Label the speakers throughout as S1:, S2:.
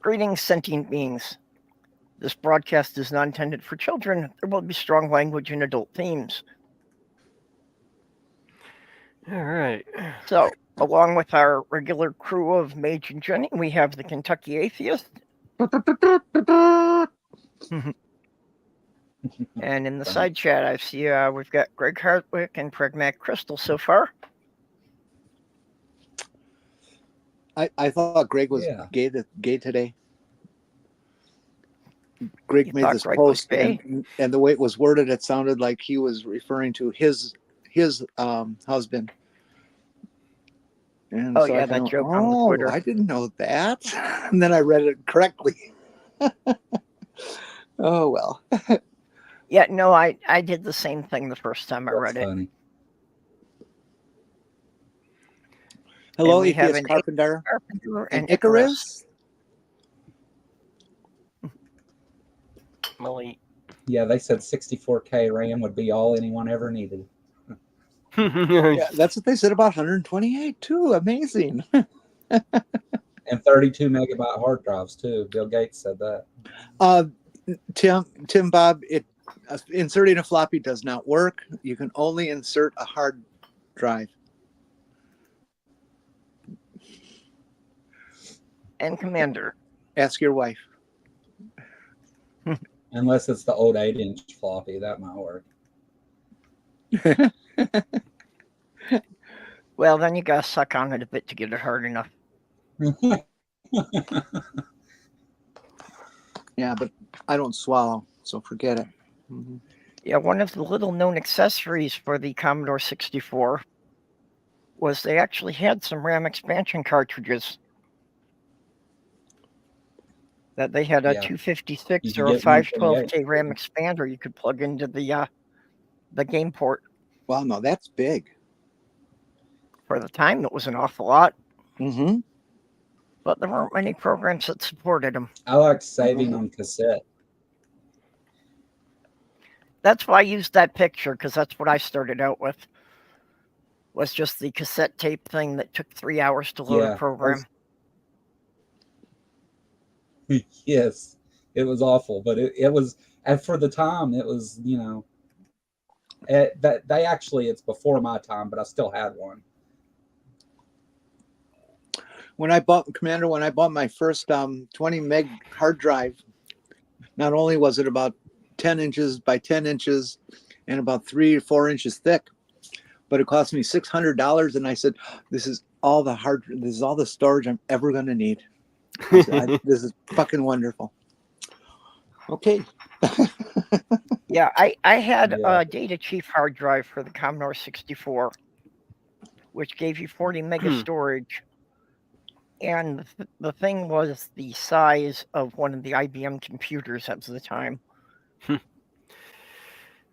S1: Greetings, sentient beings. This broadcast is not intended for children. There will be strong language and adult themes.
S2: All right.
S1: So, along with our regular crew of Mage and Jenny, we have the Kentucky Atheist. And in the side chat, I see we've got Greg Hartwick and Pragmatic Crystal so far.
S3: I thought Greg was gay today. Greg made this post, and the way it was worded, it sounded like he was referring to his husband. And
S1: so yeah, that joke on Twitter.
S3: I didn't know that. And then I read it correctly. Oh, well.
S1: Yeah, no, I did the same thing the first time I read it.
S3: Hello, Atheist Carpenter and Icarus.
S1: Millie.
S4: Yeah, they said 64K RAM would be all anyone ever needed.
S3: Yeah, that's what they said about 128 too. Amazing.
S4: And 32 megabyte hard drives too. Bill Gates said that.
S3: Tim Bob, inserting a floppy does not work. You can only insert a hard drive.
S1: And Commander.
S3: Ask your wife.
S4: Unless it's the old 8-inch floppy, that might work.
S1: Well, then you gotta suck on it a bit to get it hard enough.
S3: Yeah, but I don't swallow, so forget it. Mm-hmm.
S1: Yeah, one of the little-known accessories for the Commodore 64 was they actually had some RAM expansion cartridges. That they had a 256 or a 512K RAM expander you could plug into the game port.
S3: Wow, no, that's big.
S1: For the time, that was an awful lot.
S3: Mm-hmm.
S1: But there weren't many programs that supported them.
S4: I like saving on cassette.
S1: That's why I used that picture, because that's what I started out with. Was just the cassette tape thing that took 3 hours to load a program.
S4: Yes, it was awful, but it was, and for the time, it was, it's before my time, but I still had one.
S3: When I bought my first 20 meg hard drive, not only was it about 10 inches by 10 inches and about 3 or 4 inches thick, but it cost me $600. And I said, this is all the storage I'm ever going to need. This is fucking wonderful. Okay.
S1: Yeah, I had a Data Chief hard drive for the Commodore 64, which gave you 40 mega storage. And the thing was the size of one of the IBM computers at the time.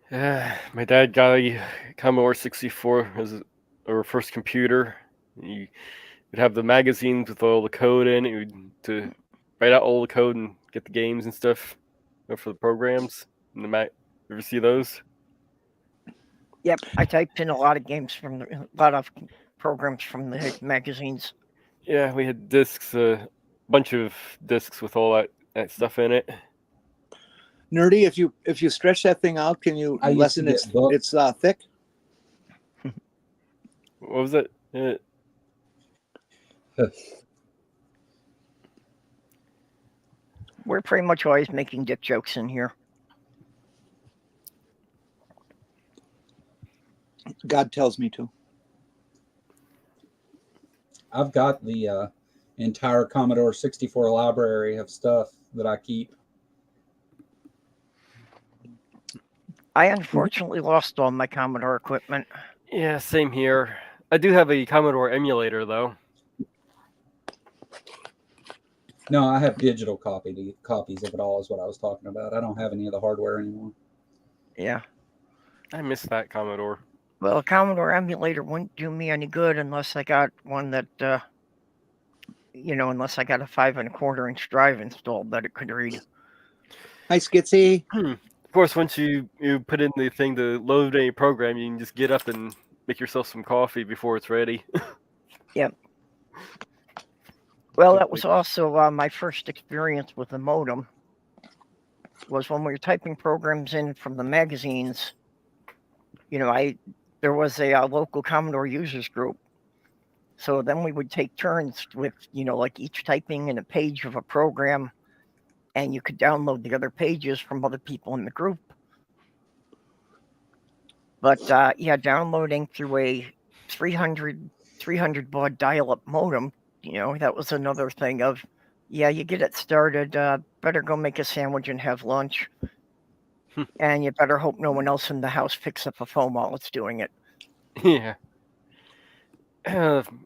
S2: My dad got a Commodore 64 as our first computer. He would have the magazines with all the code in it to write out all the code and get the games and stuff for the programs. And you ever see those?
S1: Yep, I typed in a lot of programs from the magazines.
S2: Yeah, we had discs, a bunch of discs with all that stuff in it.
S3: Nerdy, if you stretch that thing out, can you lessen its thick?
S2: What was it?
S1: We're pretty much always making dick jokes in here.
S3: God tells me to.
S4: I've got the entire Commodore 64 library of stuff that I keep.
S1: I unfortunately lost all my Commodore equipment.
S2: Yeah, same here. I do have a Commodore emulator, though.
S4: No, I have digital copies of it all is what I was talking about. I don't have any of the hardware anymore.
S1: Yeah.
S2: I miss that Commodore.
S1: Well, a Commodore emulator wouldn't do me any good unless I got one that, unless I got a 5 1/4-inch drive installed that it could read.
S3: Hi, Skitsy.
S2: Of course, once you put in the thing to load a program, you can just get up and make yourself some coffee before it's ready.
S1: Yep. Well, that was also my first experience with the modem. Was when we were typing programs in from the magazines. There was a local Commodore users group. So then we would take turns with, like each typing in a page of a program, and you could download the other pages from other people in the group. But downloading through a 300 baud dial-up modem, that was another thing of, you get it started, better go make a sandwich and have lunch. And you better hope no one else in the house picks up a phone while it's doing it.
S2: Yeah.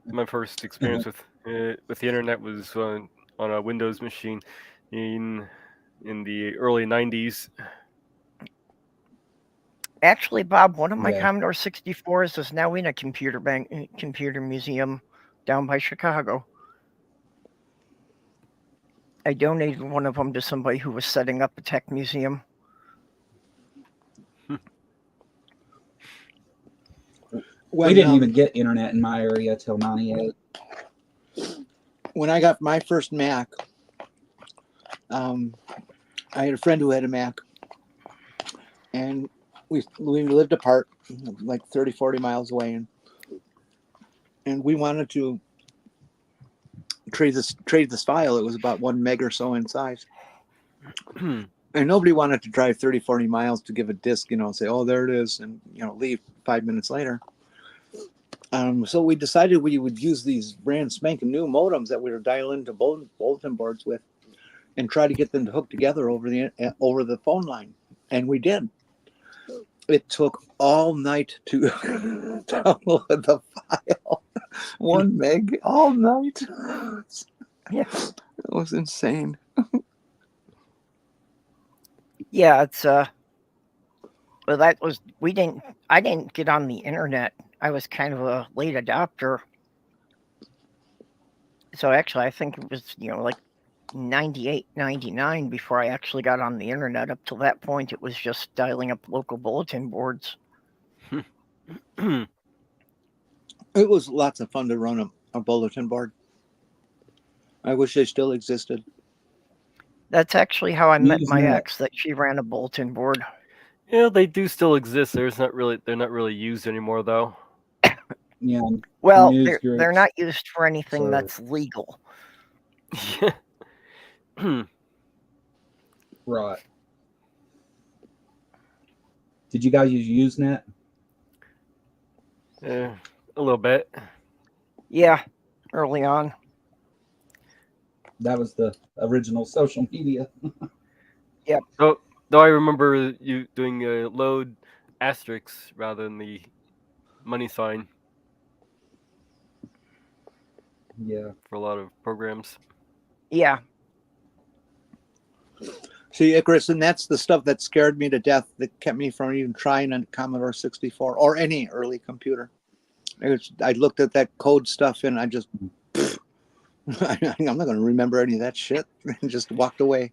S2: My first experience with the internet was on a Windows machine in the early 90s.
S1: Actually, Bob, one of my
S4: Yeah.
S1: Commodore 64s is now in a computer museum down by Chicago. I donated one of them to somebody who was setting up a tech museum.
S4: We didn't even get internet in my area till '98.
S3: When I got my first Mac, I had a friend who had a Mac, and we lived apart, like 30, 40 miles away, and we wanted to trade this file. It was about 1 meg or so in size. And nobody wanted to drive 30, 40 miles to give a disk, and say, oh, there it is, and leave 5 minutes later. So we decided we would use these brand spanking new modems that we were dialing into bulletin boards with, and try to get them to hook together over the phone line. And we did. It took all night to download the file. 1 meg all night.
S1: Yeah.
S3: It was insane.
S1: Yeah, it's well, I didn't get on the internet. I was kind of a late adopter. So actually I think it was, like 98, 99 before I actually got on the internet. Up till that point it was just dialing up local bulletin boards.
S3: It was lots of fun to run a bulletin board. I wish they still existed.
S1: That's actually how I met my ex, that she ran a bulletin board.
S2: Yeah, they do still exist. They're not really used anymore, though.
S4: Yeah.
S1: Well, they're not used for anything that's legal.
S4: Right. Did you guys use Usenet?
S2: A little bit.
S1: Yeah, early on.
S4: That was the original social media.
S1: Yep.
S2: Though I remember you doing load asterisks rather than the money sign.
S4: Yeah.
S2: For a lot of programs.
S1: Yeah.
S3: See, Icarus, and that's the stuff that scared me to death, that kept me from even trying a Commodore 64 or any early computer. I looked at that code stuff and I just, I'm not going to remember any of that shit, and just walked away.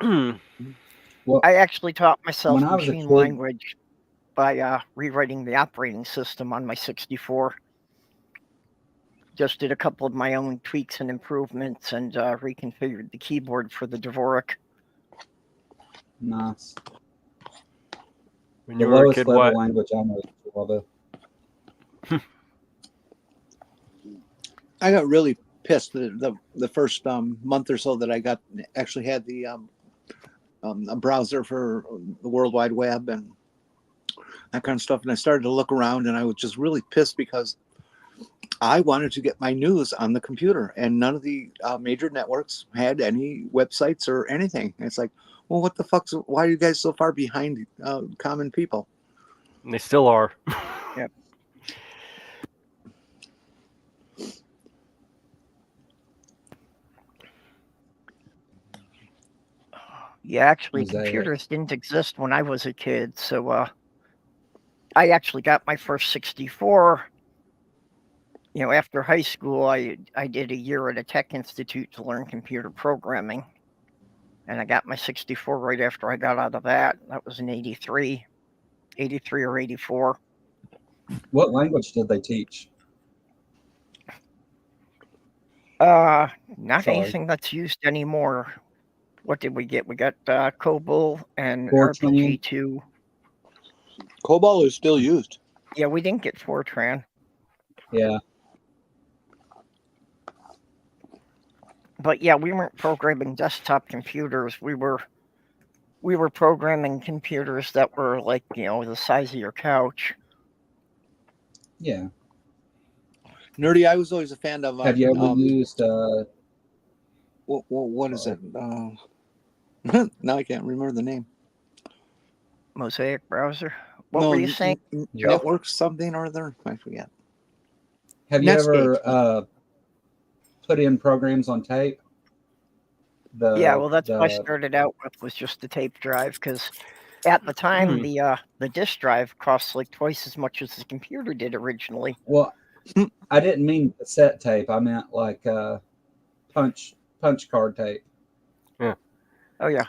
S1: Well, I actually taught myself machine
S4: kid,
S1: language by rewriting the operating system on my 64. Just did a couple of my own tweaks and improvements, and reconfigured the keyboard for the Dvorak.
S4: Nice.
S2: When you
S4: the
S2: were a
S4: lowest
S2: kid,
S4: level
S2: what?
S4: language I know is Java.
S3: I got really pissed the first month or so that I actually had the a browser for the World Wide Web and that kind of stuff, and I started to look around, and I was just really pissed because I wanted to get my news on the computer, and none of the major networks had any websites or anything. And it's like, well, what the fuck? Why are you guys so far behind common people?
S2: And they still are.
S1: Yep. Yeah, actually, computers didn't exist when I was a kid, so I actually got my first 64. After high school, I did a year at a tech institute to learn computer programming, and I got my 64 right after I got out of that. That was in 83 or 84.
S4: What language did they teach?
S1: Not
S4: Sorry.
S1: anything that's used anymore. What did we get? We got COBOL and
S4: Fortran.
S1: RPG2.
S3: COBOL is still used.
S1: Yeah, we didn't get Fortran.
S4: Yeah.
S1: But yeah, we weren't programming desktop computers. We were programming computers that were like, the size of your couch.
S4: Yeah.
S3: Nerdy, I was always a fan of.
S4: Have you ever used?
S3: What is it? Now I can't remember the name.
S1: Mosaic browser. What were you saying?
S3: Network something or other? I forget.
S4: Have you
S3: Netscape.
S4: ever put in programs on tape?
S1: Yeah, well, that's what I started out with, was just the tape drive, because at the time the disk drive costs like twice as much as the computer did originally.
S4: Well, I didn't mean cassette tape. I meant like punch card tape.
S2: Yeah.
S1: Oh yeah.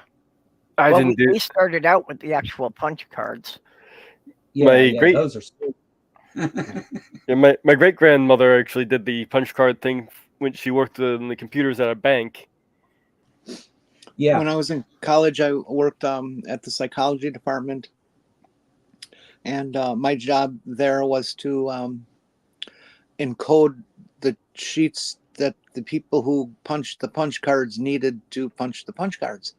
S1: We started out with the actual punch cards.
S4: Yeah, those are still...
S2: Yeah, my great grandmother actually did the punch card thing when she worked in the computers at a bank.
S3: Yeah. When I was in college, I worked at the psychology department, and my job there was to encode the sheets that the people who punched the punch cards needed to punch the punch cards.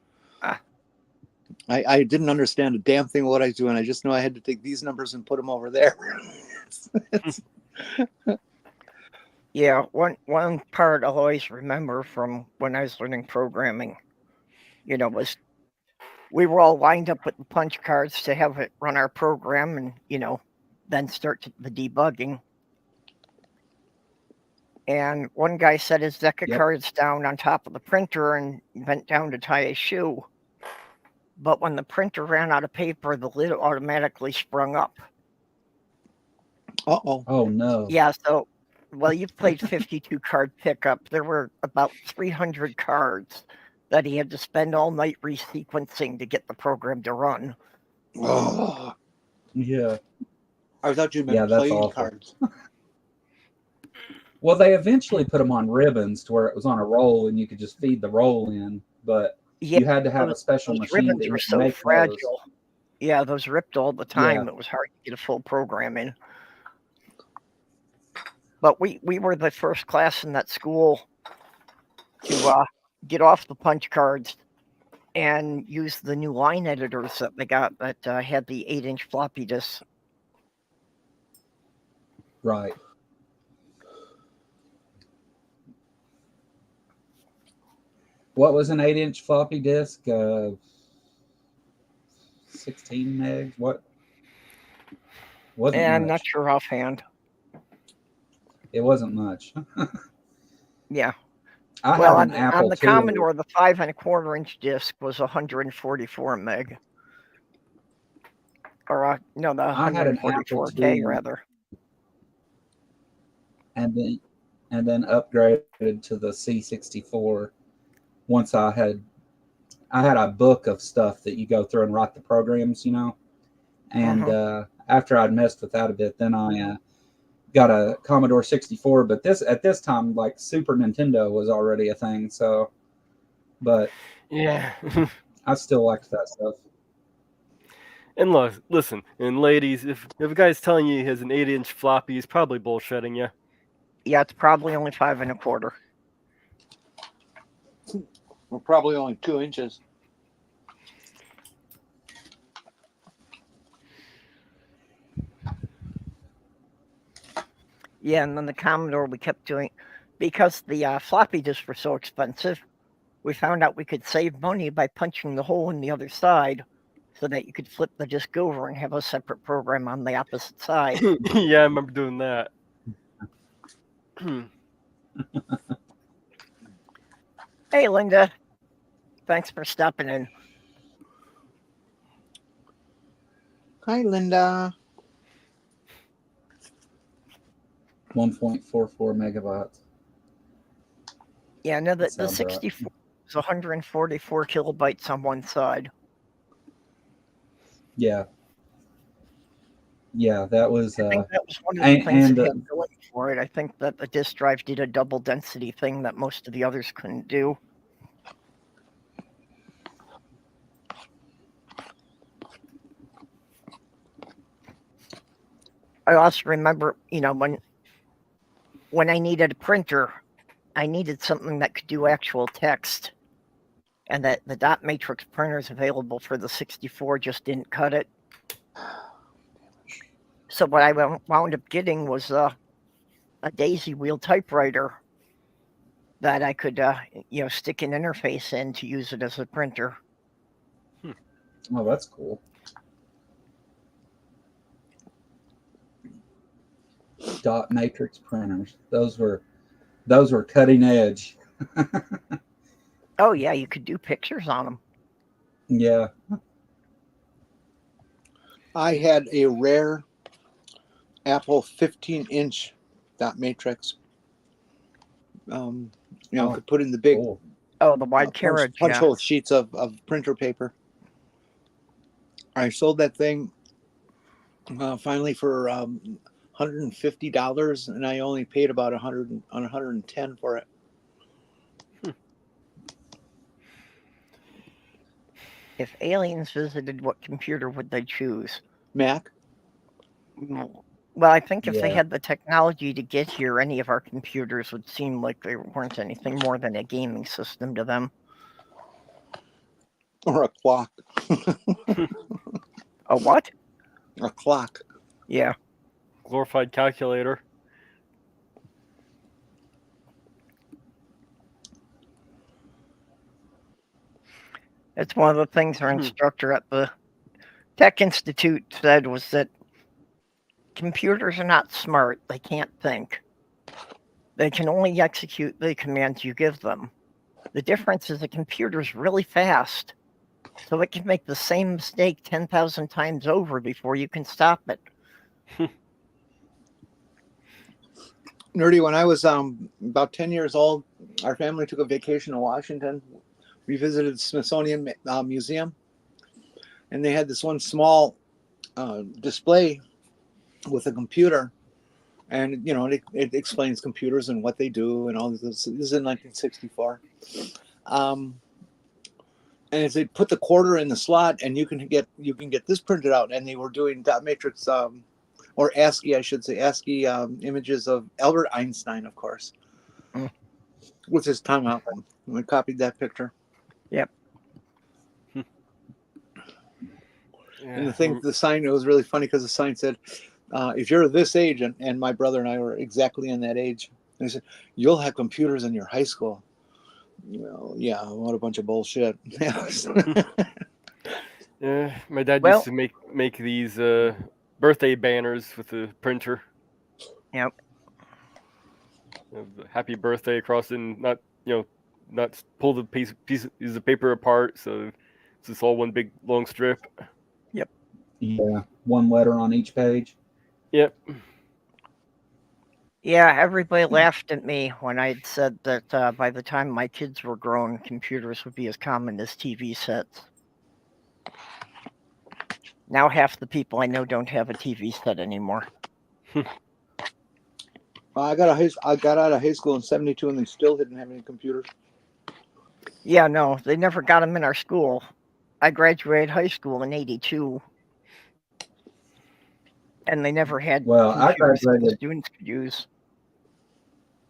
S3: I didn't understand a damn thing of what I was doing. I just knew I had to take these numbers and put them over there.
S1: Yeah, one part I'll always remember from when I was learning programming, was we were all lined up with the punch cards to have it run our program and, then start the debugging. And one guy set his deck of cards down on top of the printer and bent down to tie his shoe. But when the printer ran out of paper, the lid automatically sprung up.
S3: Uh-oh.
S4: Oh, no.
S1: Yeah, so, you've played 52 card pickup. There were about 300 cards that he had to spend all night resequencing to get the program to run.
S3: Oh.
S4: Yeah.
S3: I thought you meant playing cards.
S4: Well, they eventually put them on ribbons to where it was on a roll and you could just feed the roll in, but you had to have a special machine
S1: ribbons
S4: to
S1: were so
S4: make
S1: fragile.
S4: those.
S1: Yeah, those ripped all the time.
S4: Yeah.
S1: It was hard to get a full program in. But we were the first class in that school to get off the punch cards and use the new line editors that they got that had the 8-inch floppy disks.
S4: Right. What was an 8-inch floppy disk? 16 megs? What?
S1: I'm not sure offhand.
S4: It wasn't much.
S1: Yeah.
S4: On
S1: the Commodore, the 5 1/4-inch disc was 144 meg. Or no, the 144K rather.
S4: And then upgraded to the C64. Once I had a book of stuff that you go through and write the programs, And after I'd messed with that a bit, then I got a Commodore 64. But at this time, like Super Nintendo was already a thing. So, but
S2: yeah,
S4: I still liked that stuff.
S2: And listen, and ladies, if a guy's telling you he has an 8-inch floppy, he's probably bullshitting you.
S1: Yeah, it's probably only 5 1/4.
S3: Well, probably only 2 inches.
S1: Yeah, and then the Commodore we kept doing, because the floppy disks were so expensive, we found out we could save money by punching the hole in the other side so that you could flip the disk over and have a separate program on the opposite side.
S2: Yeah, I remember doing that.
S1: Hey, Linda. Thanks for stopping in.
S3: Hi, Linda.
S4: 1.44 megabytes.
S1: Yeah, no, the 64 is 144 kilobytes on one side.
S4: Yeah. Yeah, that was.
S1: I think that was one of the
S4: and-
S1: things
S4: and,
S1: it had going for it. I think that the disk drive did a double density thing that most of the others couldn't do. I also remember, when I needed a printer, I needed something that could do actual text, and that the dot matrix printers available for the 64 just didn't cut it. So what I wound up getting was a daisy wheel typewriter that I could, stick an interface in to use it as a printer.
S4: Oh, that's cool. Dot matrix printers. Those were cutting edge.
S1: Oh yeah, you could do pictures on them.
S4: Yeah.
S3: I had a rare Apple 15-inch dot matrix. Could put in the big
S4: Cool.
S1: Oh, the wide carriage,
S3: punch
S1: yeah.
S3: hole sheets of printer paper. I sold that thing finally for $150, and I only paid about $110 for it.
S1: If aliens visited, what computer would they choose?
S3: Mac?
S1: Well, I think if they
S4: Yeah.
S1: had the technology to get here, any of our computers would seem like they weren't anything more than a gaming system to them.
S3: Or a clock?
S1: A what?
S3: A clock.
S1: Yeah.
S2: Glorified calculator.
S1: It's one of the things our instructor at the Tech Institute said was that computers are not smart. They can't think. They can only execute the commands you give them. The difference is a computer's really fast, so it can make the same mistake 10,000 times over before you can stop it.
S3: Nerdy, when I was about 10 years old, our family took a vacation to Washington. We visited the Smithsonian Museum, and they had this one small display with a computer, and it explains computers and what they do and all this. This is in 1964, and as they put the quarter in the slot, and you can get this printed out, and they were doing dot matrix or ASCII, I should say, ASCII images of Albert Einstein, of course, with his tongue out. And we copied that picture.
S1: Yep.
S3: And the sign, it was really funny because the sign said, if you're this age, and my brother and I were exactly in that age, and he said, you'll have computers in your high school. Well, yeah, what a bunch of bullshit.
S2: Yeah, my dad used to make these birthday banners with the printer.
S1: Yep.
S2: Happy birthday across, and not pull the piece of paper apart, so it's just all one big long strip.
S1: Yep.
S4: Yeah, one letter on each page.
S2: Yep.
S1: Yeah, everybody laughed at me when I said that by the time my kids were grown, computers would be as common as TV sets. Now half the people I know don't have a TV set anymore.
S3: I got out of high school in '72, and they still didn't have any computers.
S1: Yeah, no, they never got them in our school. I graduated high school in '82, and they never had computers that the students could use.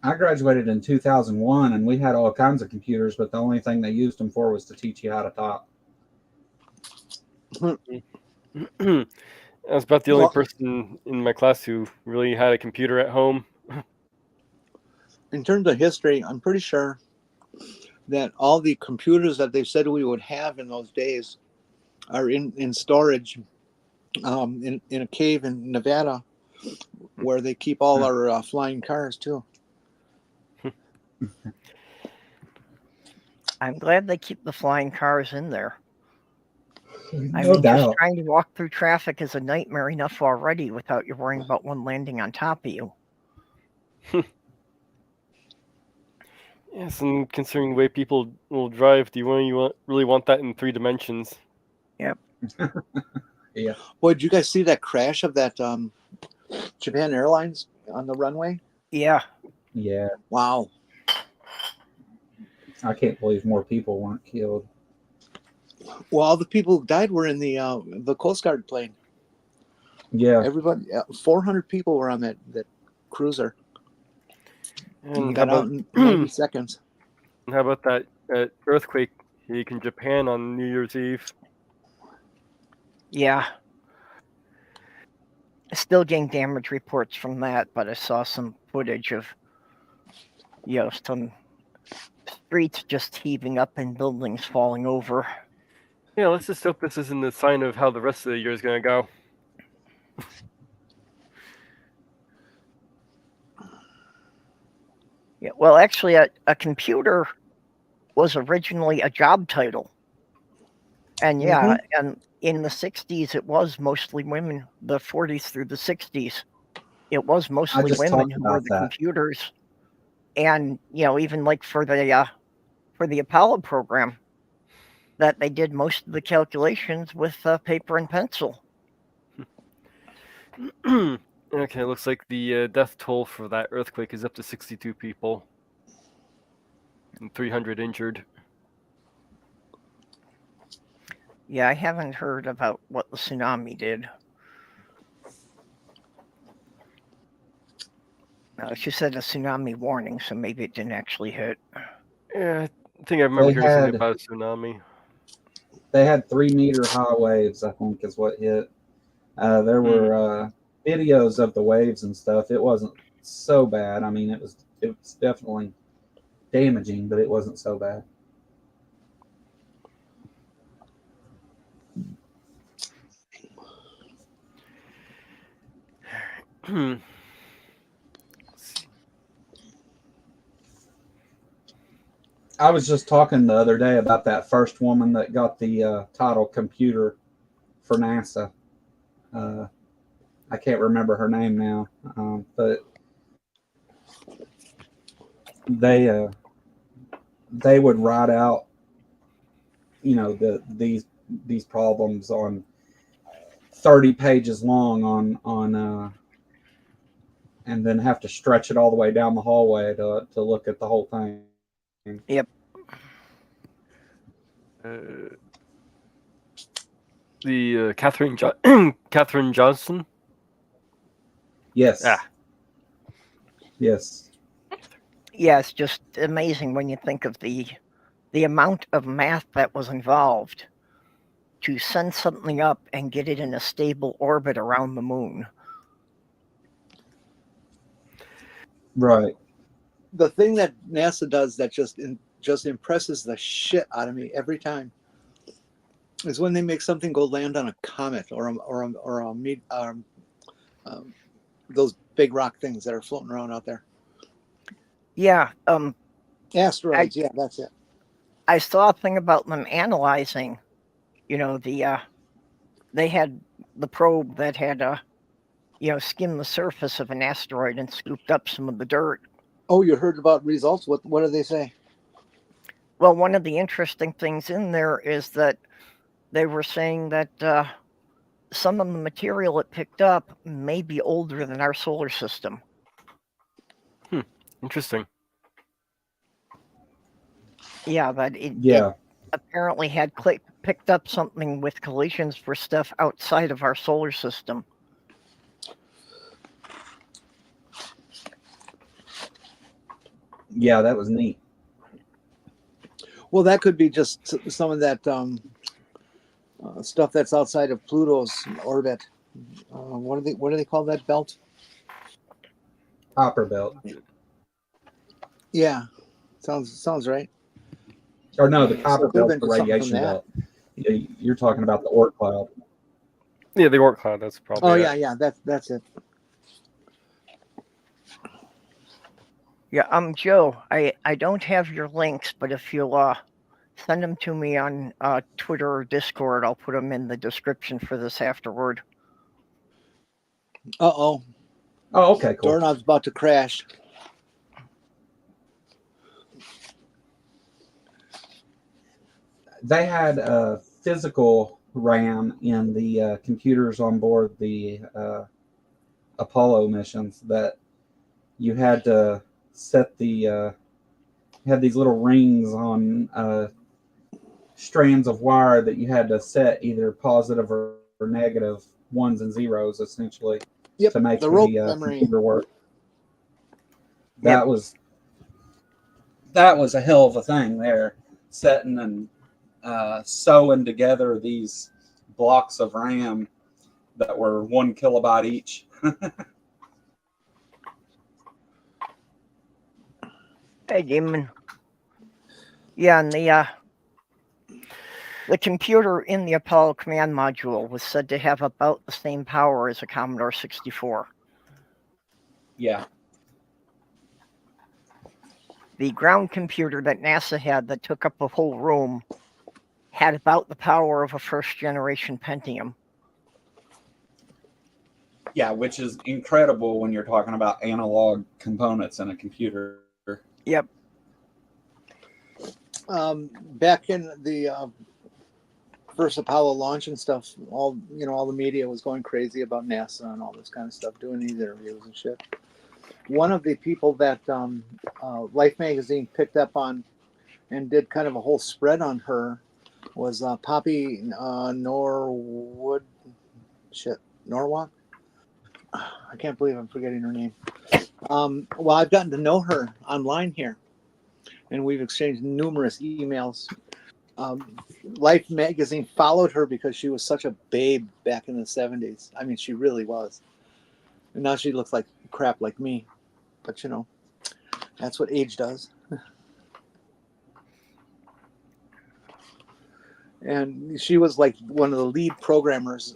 S4: I graduated in 2001, and we had all kinds of computers, but the only thing they used them for was to teach you how to talk.
S2: I was about the only person in my class who really had a computer at home.
S3: In terms of history, I'm pretty sure that all the computers that they said we would have in those days are in storage in a cave in Nevada, where they keep all our flying cars too.
S1: I'm glad they keep the flying cars in there.
S4: No doubt.
S1: Just trying to walk through traffic is a nightmare enough already without you worrying about one landing on top of you.
S2: Yes, and considering the way people will drive, do you really want that in 3 dimensions?
S1: Yep.
S4: Yeah.
S3: Boy, did you guys see that crash of that Japan Airlines on the runway?
S1: Yeah.
S4: Yeah.
S3: Wow.
S4: I can't believe more people weren't killed.
S3: Well, all the people who died were in the Coast Guard plane.
S4: Yeah.
S3: Everybody, 400 people were on that cruiser.
S2: And
S3: got out in 90 seconds.
S2: how about that earthquake in Japan on New Year's Eve?
S1: Yeah. Still getting damage reports from that, but I saw some footage of, some streets just heaving up and buildings falling over.
S2: Yeah, let's just hope this isn't a sign of how the rest of the year is going to go.
S1: Yeah, well, actually, a computer was originally a job title. And yeah, and in the 60s, it was mostly women, the 40s through the 60s. It was mostly women who were the computers. And, even like for the Apollo program, that they did most of the calculations with paper and pencil.
S2: Okay, looks like the death toll for that earthquake is up to 62 people and 300 injured.
S1: Yeah, I haven't heard about what the tsunami did. She said a tsunami warning, so maybe it didn't actually hit.
S2: Yeah, I think I remember hearing something about a tsunami.
S4: They had 3-meter high waves, I think, is what hit. There were videos of the waves and stuff. It wasn't so bad. I mean, it was definitely damaging, but it wasn't so bad. I was just talking the other day about that first woman that got the title computer for NASA. I can't remember her name now, but they would write out, these problems on 30 pages long on and then have to stretch it all the way down the hallway to look at the whole thing.
S1: Yep.
S2: The Catherine Johnson.
S4: Yes.
S2: Ah.
S4: Yes.
S1: Yeah, it's just amazing when you think of the amount of math that was involved to send something up and get it in a stable orbit around the moon.
S4: Right.
S3: The thing that NASA does that just impresses the shit out of me every time is when they make something go land on a comet or those big rock things that are floating around out there.
S1: Yeah.
S3: Asteroids. Yeah, that's it.
S1: I saw a thing about them analyzing, they had the probe that had, skimmed the surface of an asteroid and scooped up some of the dirt.
S3: Oh, you heard about results? What do they say?
S1: Well, one of the interesting things in there is that they were saying that some of the material it picked up may be older than our solar system.
S2: Interesting.
S1: Yeah, but it apparently had picked up something with collisions for stuff outside of our solar system.
S4: Yeah, that was neat.
S3: Well, that could be just some of that stuff that's outside of Pluto's orbit. What do they call that belt?
S4: Kuiper belt.
S3: Yeah, sounds right.
S4: Or no, the Kuiper belt's the radiation belt. You're talking about the Oort cloud.
S2: Yeah, the Oort cloud. That's probably.
S3: Oh yeah, that's it.
S1: Yeah, Joe, I don't have your links, but if you'll send them to me on Twitter or Discord, I'll put them in the description for this afterward.
S3: Oh,
S4: okay, cool.
S3: Doorknob's about to crash.
S4: They had physical RAM in the computers on board the Apollo missions, that you had to set the had these little rings on strands of wire that you had to set either positive or negative ones and zeros, essentially,
S3: Yep,
S4: to make
S3: the rope
S4: the
S3: memory.
S4: computer work.
S1: Yep.
S4: That was a hell of a thing there, setting and sewing together these blocks of RAM that were 1 kilobyte each.
S1: Hey, Demon. Yeah, and the computer in the Apollo command module was said to have about the same power as a Commodore 64.
S4: Yeah.
S1: The ground computer that NASA had that took up the whole room had about the power of a first-generation Pentium.
S4: Yeah, which is incredible when you're talking about analog components in a computer.
S1: Yep.
S3: Back in the first Apollo launch and stuff, all the media was going crazy about NASA and all this kind of stuff, doing these interviews and shit. One of the people that Life magazine picked up on and did kind of a whole spread on her was Poppy Norwood. Norwalk. I can't believe I'm forgetting her name. Well, I've gotten to know her online here, and we've exchanged numerous emails. Life magazine followed her because she was such a babe back in the 70s. I mean, she really was. And now she looks like crap like me. But, that's what age does. And she was like one of the lead programmers.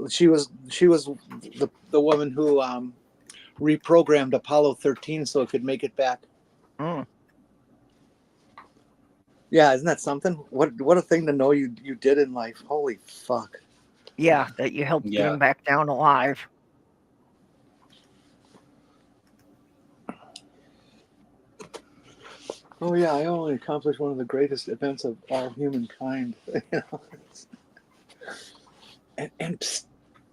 S3: She was the woman who reprogrammed Apollo 13 so it could make it back.
S1: Mm.
S3: Yeah, isn't that something? What a thing to know you did in life. Holy fuck.
S1: Yeah, that you helped get
S4: Yeah.
S1: him back down alive.
S3: Oh yeah, I only accomplished one of the greatest events of all humankind. And psst,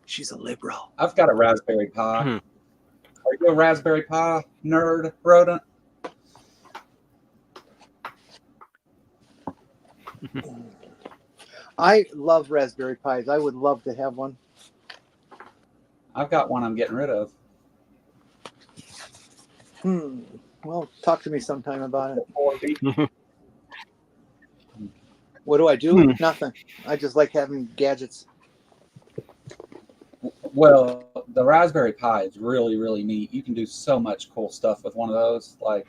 S3: she's a liberal.
S4: I've got a Raspberry Pi. Are you a Raspberry Pi nerd, rodent?
S3: I love Raspberry Pis. I would love to have one.
S4: I've got one I'm getting rid of.
S3: Well, talk to me sometime about it. What do I do? Nothing. I just like having gadgets.
S4: Well, the Raspberry Pi is really, really neat. You can do so much cool stuff with one of those. Like,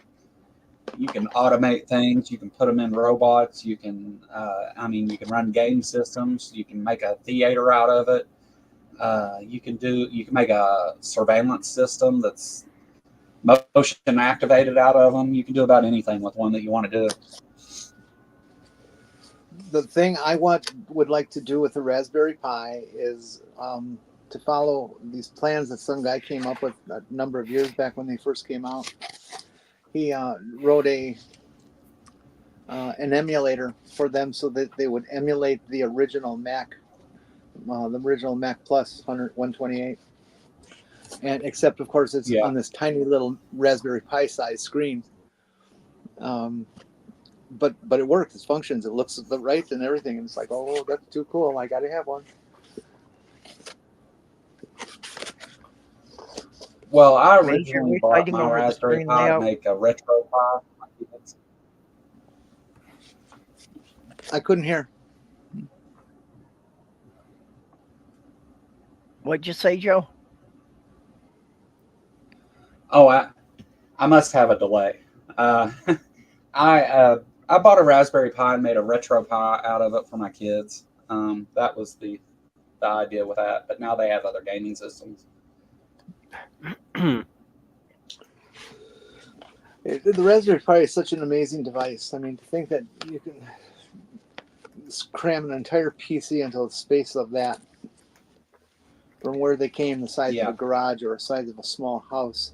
S4: you can automate things. You can put them in robots. You can, you can run game systems. You can make a theater out of it. You can make a surveillance system that's motion activated out of them. You can do about anything with one that you want to do.
S3: The thing I would like to do with the Raspberry Pi is to follow these plans that some guy came up with a number of years back when they first came out. He wrote an emulator for them so that they would emulate the original Mac, Plus 128. And except, of course, it's on this tiny little Raspberry Pi size screen. But it works. It functions. It looks right and everything. And it's like, oh, that's too cool. I got to have one.
S4: Well, I
S1: Maybe
S4: originally
S1: you're
S4: bought
S1: fighting
S4: my
S1: over the
S4: Raspberry
S1: screen
S4: Pi to
S1: layout.
S4: make a retro Pi.
S3: I couldn't hear.
S1: What'd you say, Joe?
S4: Oh, I must have a delay. I bought a Raspberry Pi and made a retro Pi out of it for my kids. That was the idea with that. But now they have other gaming systems.
S3: The Raspberry Pi is such an amazing device. I mean, to think that you can cram an entire PC into the space of that, from where they came, the size of a garage or the size of a small house.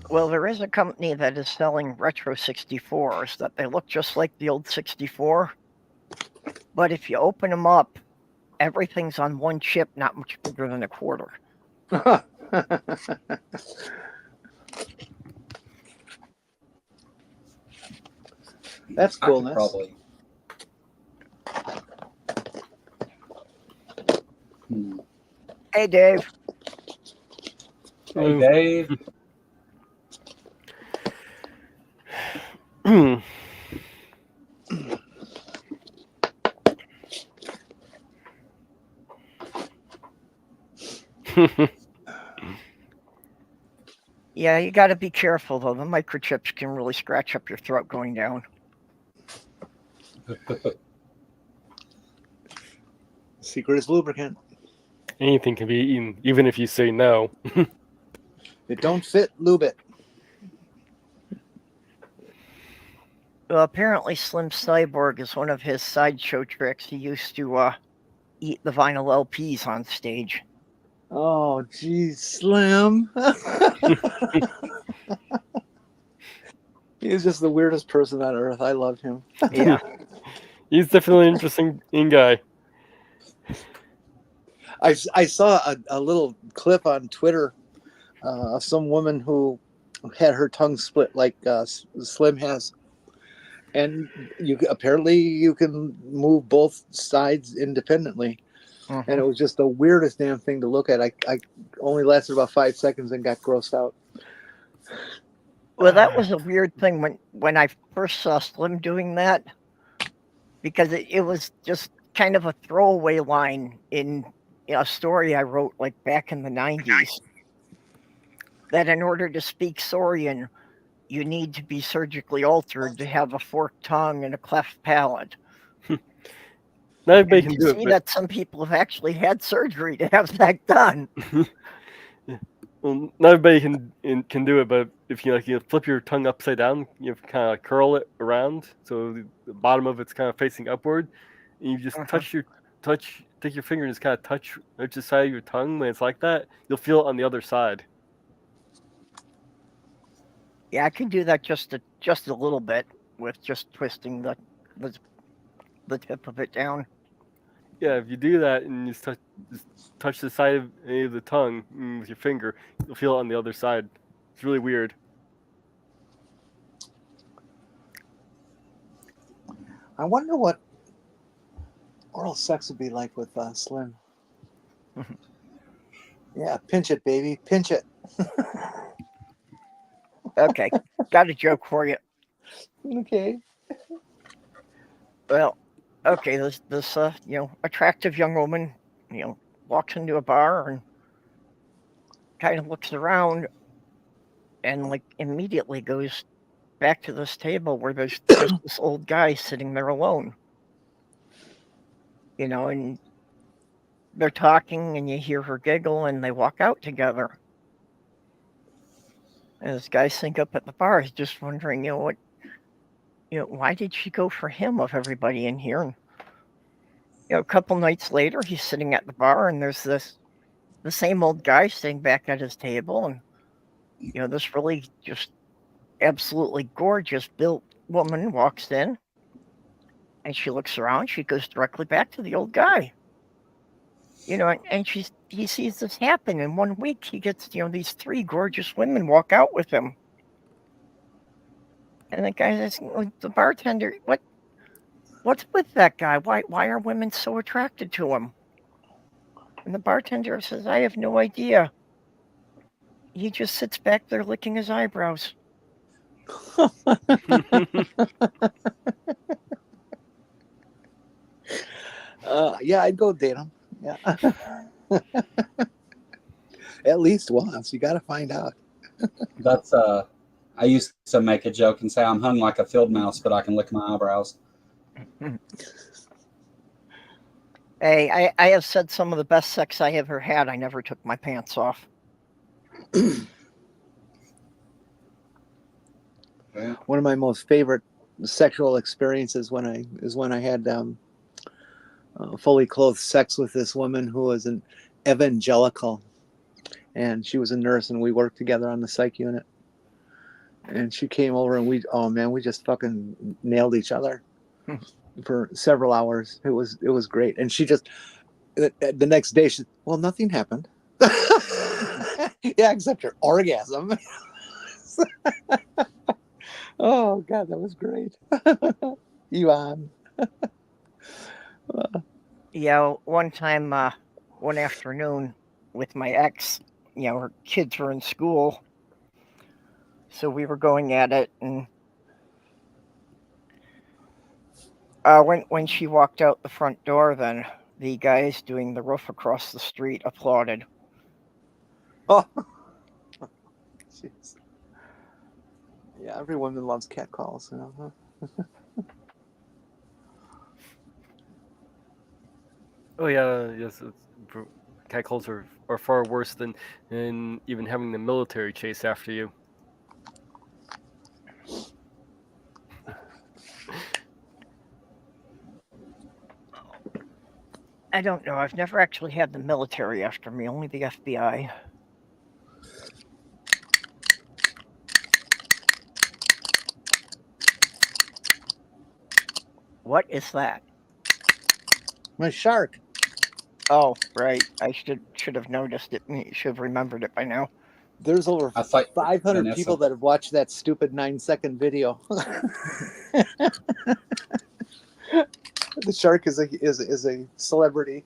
S1: Well, there is a company that is selling retro 64s that they look just like the old 64. But if you open them up, everything's on one chip, not much bigger than a quarter.
S3: That's
S4: I
S3: cool.
S4: could probably.
S1: Hey, Dave.
S4: Hey, Dave.
S1: Yeah, you got to be careful, though. The microchips can really scratch up your throat going down.
S3: Secret is lubricant.
S2: Anything can be eaten, even if you say no.
S3: It don't fit, lube it.
S1: Well, apparently, Slim Cyborg is one of his sideshow tricks. He used to eat the vinyl LPs on stage.
S3: Oh, geez, Slim. He's just the weirdest person on earth. I love him.
S1: Yeah.
S2: He's definitely an interesting guy.
S3: I saw a little clip on Twitter of some woman who had her tongue split like Slim has. And apparently you can move both sides independently.
S1: Mhm.
S3: And it was just the weirdest damn thing to look at. I only lasted about 5 seconds and got grossed out.
S1: Well, that was a weird thing when I first saw Slim doing that, because it was just kind of a throwaway line in a story I wrote like back in the 90s, that in order to speak Saurian, you need to be surgically altered to have a forked tongue and a cleft palate.
S2: Not everybody
S1: And
S2: can
S1: to
S2: do
S1: see
S2: it,
S1: that some people have actually had surgery to have that done.
S2: well, not everybody can do it. But if you flip your tongue upside down, you kind of curl it around so the bottom of it's kind of facing upward, and you just take your finger and just kind of touch the side of your tongue. When it's like that, you'll feel it on the other side.
S1: Yeah, I can do that just a little bit with just twisting the tip of it down.
S2: Yeah, if you do that and you just touch the side of any of the tongue with your finger, you'll feel it on the other side. It's really weird.
S3: I wonder what oral sex would be like with Slim. Yeah, pinch it, baby. Pinch it.
S1: Okay, got a joke for you.
S3: Okay.
S1: Well, okay, this attractive young woman, walks into a bar and kind of looks around and like immediately goes back to this table where there's just this old guy sitting there alone. And they're talking and you hear her giggle and they walk out together. And this guy sitting up at the bar is just wondering, why did she go for him of everybody in here? And a couple nights later, he's sitting at the bar and there's the same old guy sitting back at his table, and this really just absolutely gorgeous built woman walks in, and she looks around. She goes directly back to the old guy. And he sees this happen. In 1 week, he gets these 3 gorgeous women walk out with him. And the guy says, the bartender, what's with that guy? Why are women so attracted to him? And the bartender says, I have no idea. He just sits back there licking his eyebrows.
S3: Yeah, I'd go date him. Yeah. At least once. You got to find out.
S4: That's I used to make a joke and say I'm hung like a field mouse, but I can lick my eyebrows.
S1: Hey, I have said some of the best sex I ever had. I never took my pants off.
S3: One of my most favorite sexual experiences when I had fully clothed sex with this woman who was an evangelical, and she was a nurse, and we worked together on the psych unit. And she came over, and we just fucking nailed each other. for several hours. It was great. And she just the next day she said, well, nothing happened. Yeah, except her orgasm. Oh God, that was great. Ivan.
S1: Yeah, one time, one afternoon with my ex, her kids were in school, so we were going at it, and when she walked out the front door, then the guys doing the roof across the street applauded.
S3: Oh, jeez. Yeah, every woman loves catcalls, Huh?
S2: Oh yeah, yes. Catcalls are far worse than even having the military chase after you.
S1: I don't know. I've never actually had the military after me, only the FBI. What is that?
S3: My shark.
S1: Oh, right. I should have noticed it. Should have remembered it by now.
S3: There's over
S4: I thought
S3: 500
S4: Vanessa.
S3: people that have watched that stupid 9-second video. The shark is a celebrity.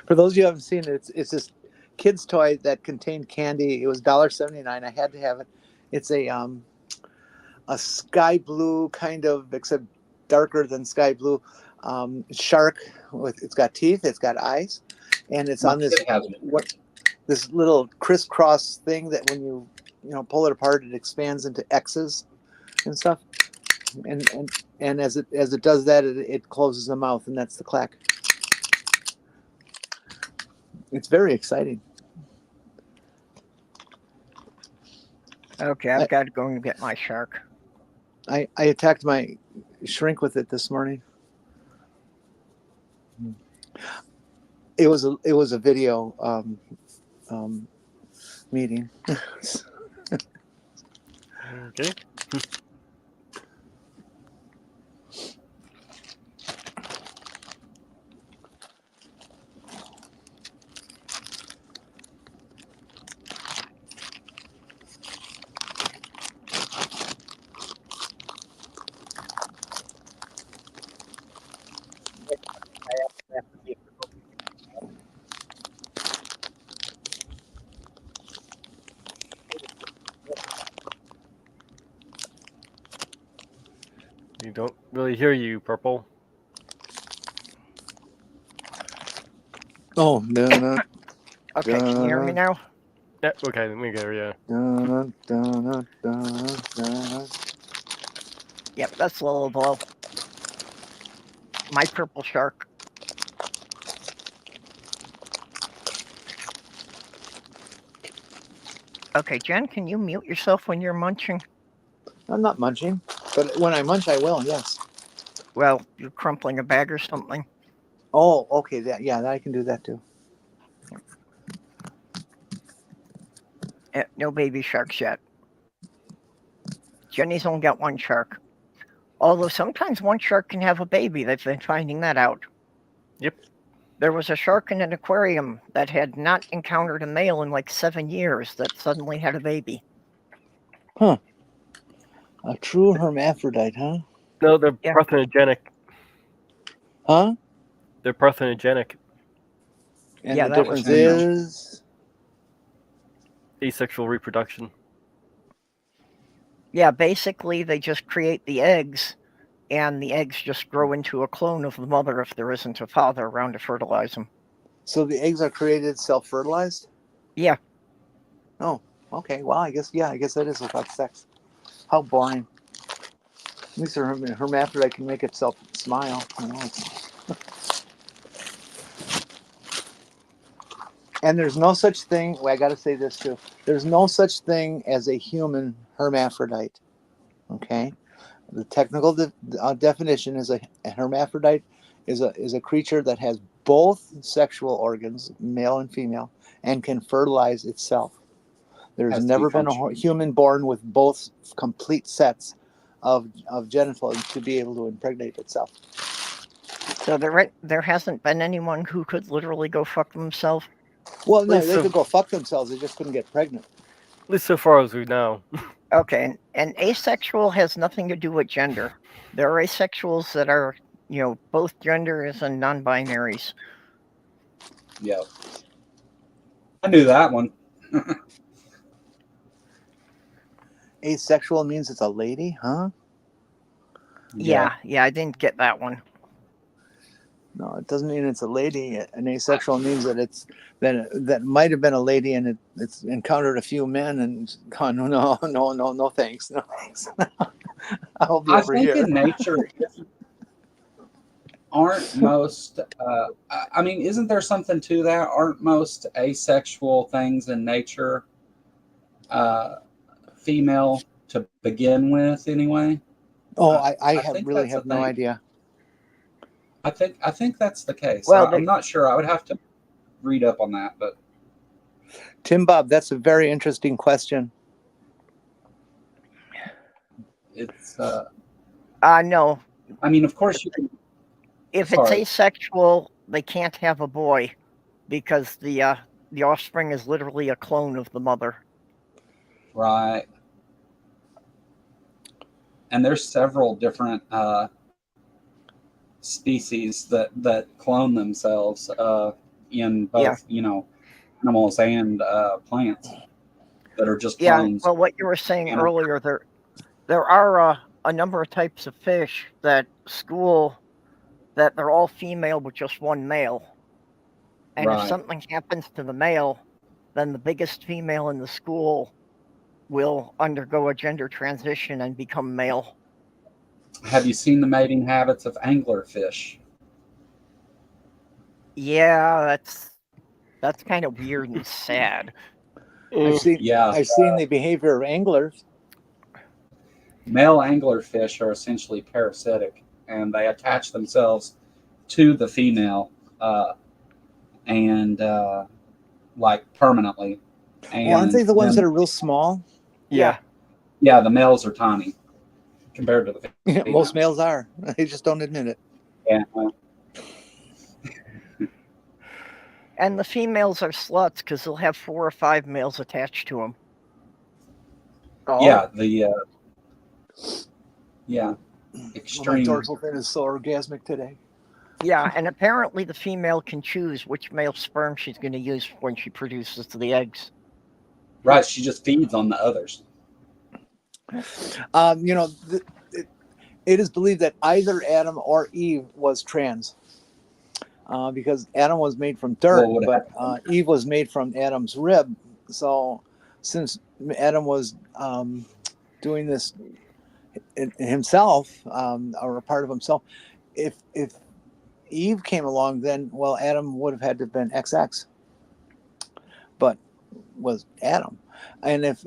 S3: For those of you who haven't seen it, it's this kid's toy that contained candy. It was $1.79. I had to have it. It's a sky blue kind of, except darker than sky blue, shark it's got teeth, it's got eyes, and it's on this little crisscross thing that when you pull it apart, it expands into X's and stuff. And as it does that, it closes the mouth, and that's the clack. It's very exciting.
S1: Okay, I've got to go and get my shark.
S3: I attacked my shrink with it this morning. It was a video meeting.
S2: Okay. We don't really hear you, Purple.
S3: Oh no.
S1: Okay, can you hear me now?
S2: Yeah, okay, let me go, yeah.
S1: Yep, that's a little blow. My purple shark. Okay, Jen, can you mute yourself when you're munching?
S3: I'm not munching, but when I munch, I will. Yes.
S1: Well, you're crumpling a bag or something.
S3: Oh, okay. That I can do that too.
S1: No baby sharks yet. Jenny's only got one shark. Although sometimes one shark can have a baby. They've been finding that out.
S2: Yep.
S1: There was a shark in an aquarium that had not encountered a male in like 7 years that suddenly had a baby.
S3: Huh. A true hermaphrodite, huh?
S2: No, they're
S1: Yeah.
S2: parthenogenic.
S3: Huh?
S2: They're parthenogenic.
S3: And
S1: Yeah,
S3: the
S1: that was
S3: difference
S1: female.
S3: is
S2: Asexual reproduction.
S1: Yeah, basically they just create the eggs, and the eggs just grow into a clone of the mother if there isn't a father around to fertilize them.
S3: so the eggs are created self-fertilized?
S1: Yeah.
S3: Oh, okay. Well, I guess that is without sex. How boring. At least a hermaphrodite can make itself smile. And there's no such thing. Well, I got to say this too. There's no such thing as a human hermaphrodite. Okay, the technical definition is a hermaphrodite is a creature that has both sexual organs, male and female, and can fertilize itself. There's never been a human born with both complete sets of genital to be able to impregnate itself.
S1: So there hasn't been anyone who could literally go fuck themselves.
S3: Well, no, they
S2: Listen.
S3: could go fuck themselves. They just couldn't get pregnant.
S2: At least so far as we know.
S1: Okay, and asexual has nothing to do with gender. There are asexuals that are, both genders and non-binaries.
S4: Yeah. I knew that one.
S3: Asexual means it's a lady, huh?
S1: Yeah, I didn't get that one.
S3: No, it doesn't mean it's a lady. An asexual means that that might have been a lady and it's encountered a few men and gone, no, thanks, no thanks. I'll be over here.
S4: I think in nature, aren't most, I mean, isn't there something to that? Aren't most asexual things in nature female to begin with anyway?
S3: Oh, I really have no idea.
S4: I think that's the case.
S1: Well,
S4: I'm not sure. I would have to read up on that, but
S3: Tim Bob, that's a very interesting question.
S4: it's
S1: no.
S4: I mean, of course you can.
S1: If it's asexual, they can't have a boy because the offspring is literally a clone of the mother.
S4: Right. And there's several different species that clone themselves in both, animals and plants that are just clones.
S1: Well, what you were saying earlier, there are a number of types of fish that school that they're all female with just one male. And if something happens to the male, then the biggest female in the school will undergo a gender transition and become male.
S4: Have you seen the mating habits of anglerfish?
S1: Yeah, that's kind of weird and sad.
S3: I've seen the behavior of anglers.
S4: Male anglerfish are essentially parasitic, and they attach themselves to the female and like permanently. And
S3: aren't they the ones that are real small?
S1: Yeah.
S4: Yeah, the males are tiny compared to the females.
S3: Most males are. They just don't admit it.
S4: Yeah.
S1: And the females are sluts because they'll have 4 or 5 males attached to them.
S3: Oh.
S4: Yeah, extreme.
S3: My dorsal fin is so orgasmic today.
S1: Yeah, and apparently the female can choose which male sperm she's going to use when she produces the eggs.
S4: Right, she just feeds on the others.
S3: It is believed that either Adam or Eve was trans, because Adam was made from dirt, but Eve was made from Adam's rib. So, since Adam was doing this himself, or a part of himself, if Eve came along, then Adam would have had to have been XX, but was Adam, and if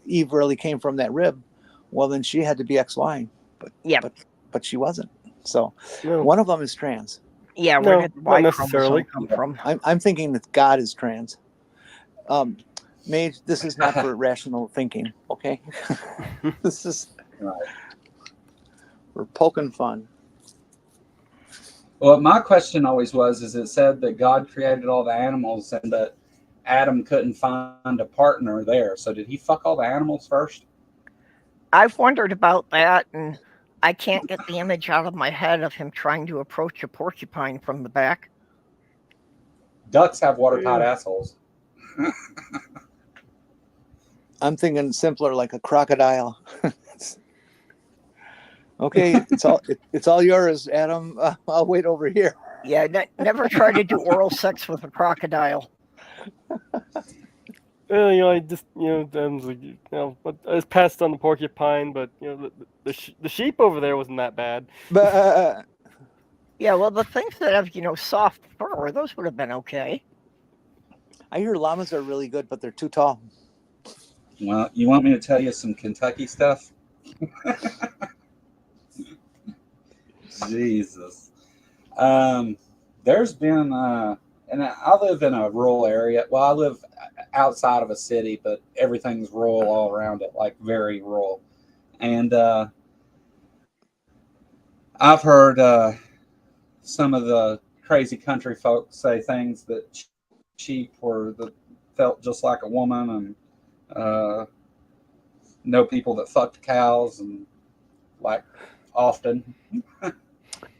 S3: Eve really came from that rib, well then she had to be XY, but she wasn't. So one of them is trans.
S1: Yeah, where did the Y chromosome come from?
S3: I'm thinking that God is trans. Mage, this is not for rational thinking, okay? This is we're poking fun.
S4: Well, my question always was, is it said that God created all the animals and that Adam couldn't find a partner there. So did he fuck all the animals first?
S1: I've wondered about that, and I can't get the image out of my head of him trying to approach a porcupine from the back.
S4: Ducks have watertight assholes.
S3: I'm thinking simpler, like a crocodile. Okay, it's all yours, Adam. I'll wait over here.
S1: Yeah, never try to do oral sex with a crocodile.
S2: I just, I was passed on the porcupine, but the sheep over there wasn't that bad.
S3: But
S1: yeah, well, the things that have soft fur, those would have been okay.
S3: I hear llamas are really good, but they're too tall.
S4: Well, you want me to tell you some Kentucky stuff? Jesus. There's been, and I live in a rural area. Well, I live outside of a city, but everything's rural all around it, like very rural. And I've heard some of the crazy country folks say things that sheep felt just like a woman, and know people that fucked cows, and like often.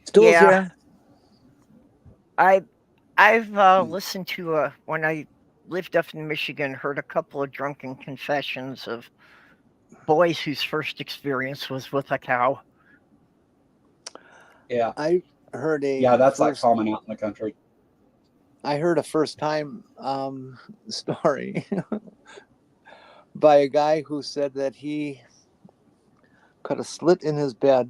S3: Stools
S1: Yeah.
S3: here.
S1: I've listened to when I lived up in Michigan, heard a couple of drunken confessions of boys whose first experience was with a cow.
S4: Yeah.
S3: I heard
S4: that's like common out in the country.
S3: I heard a first time story by a guy who said that he cut a slit in his bed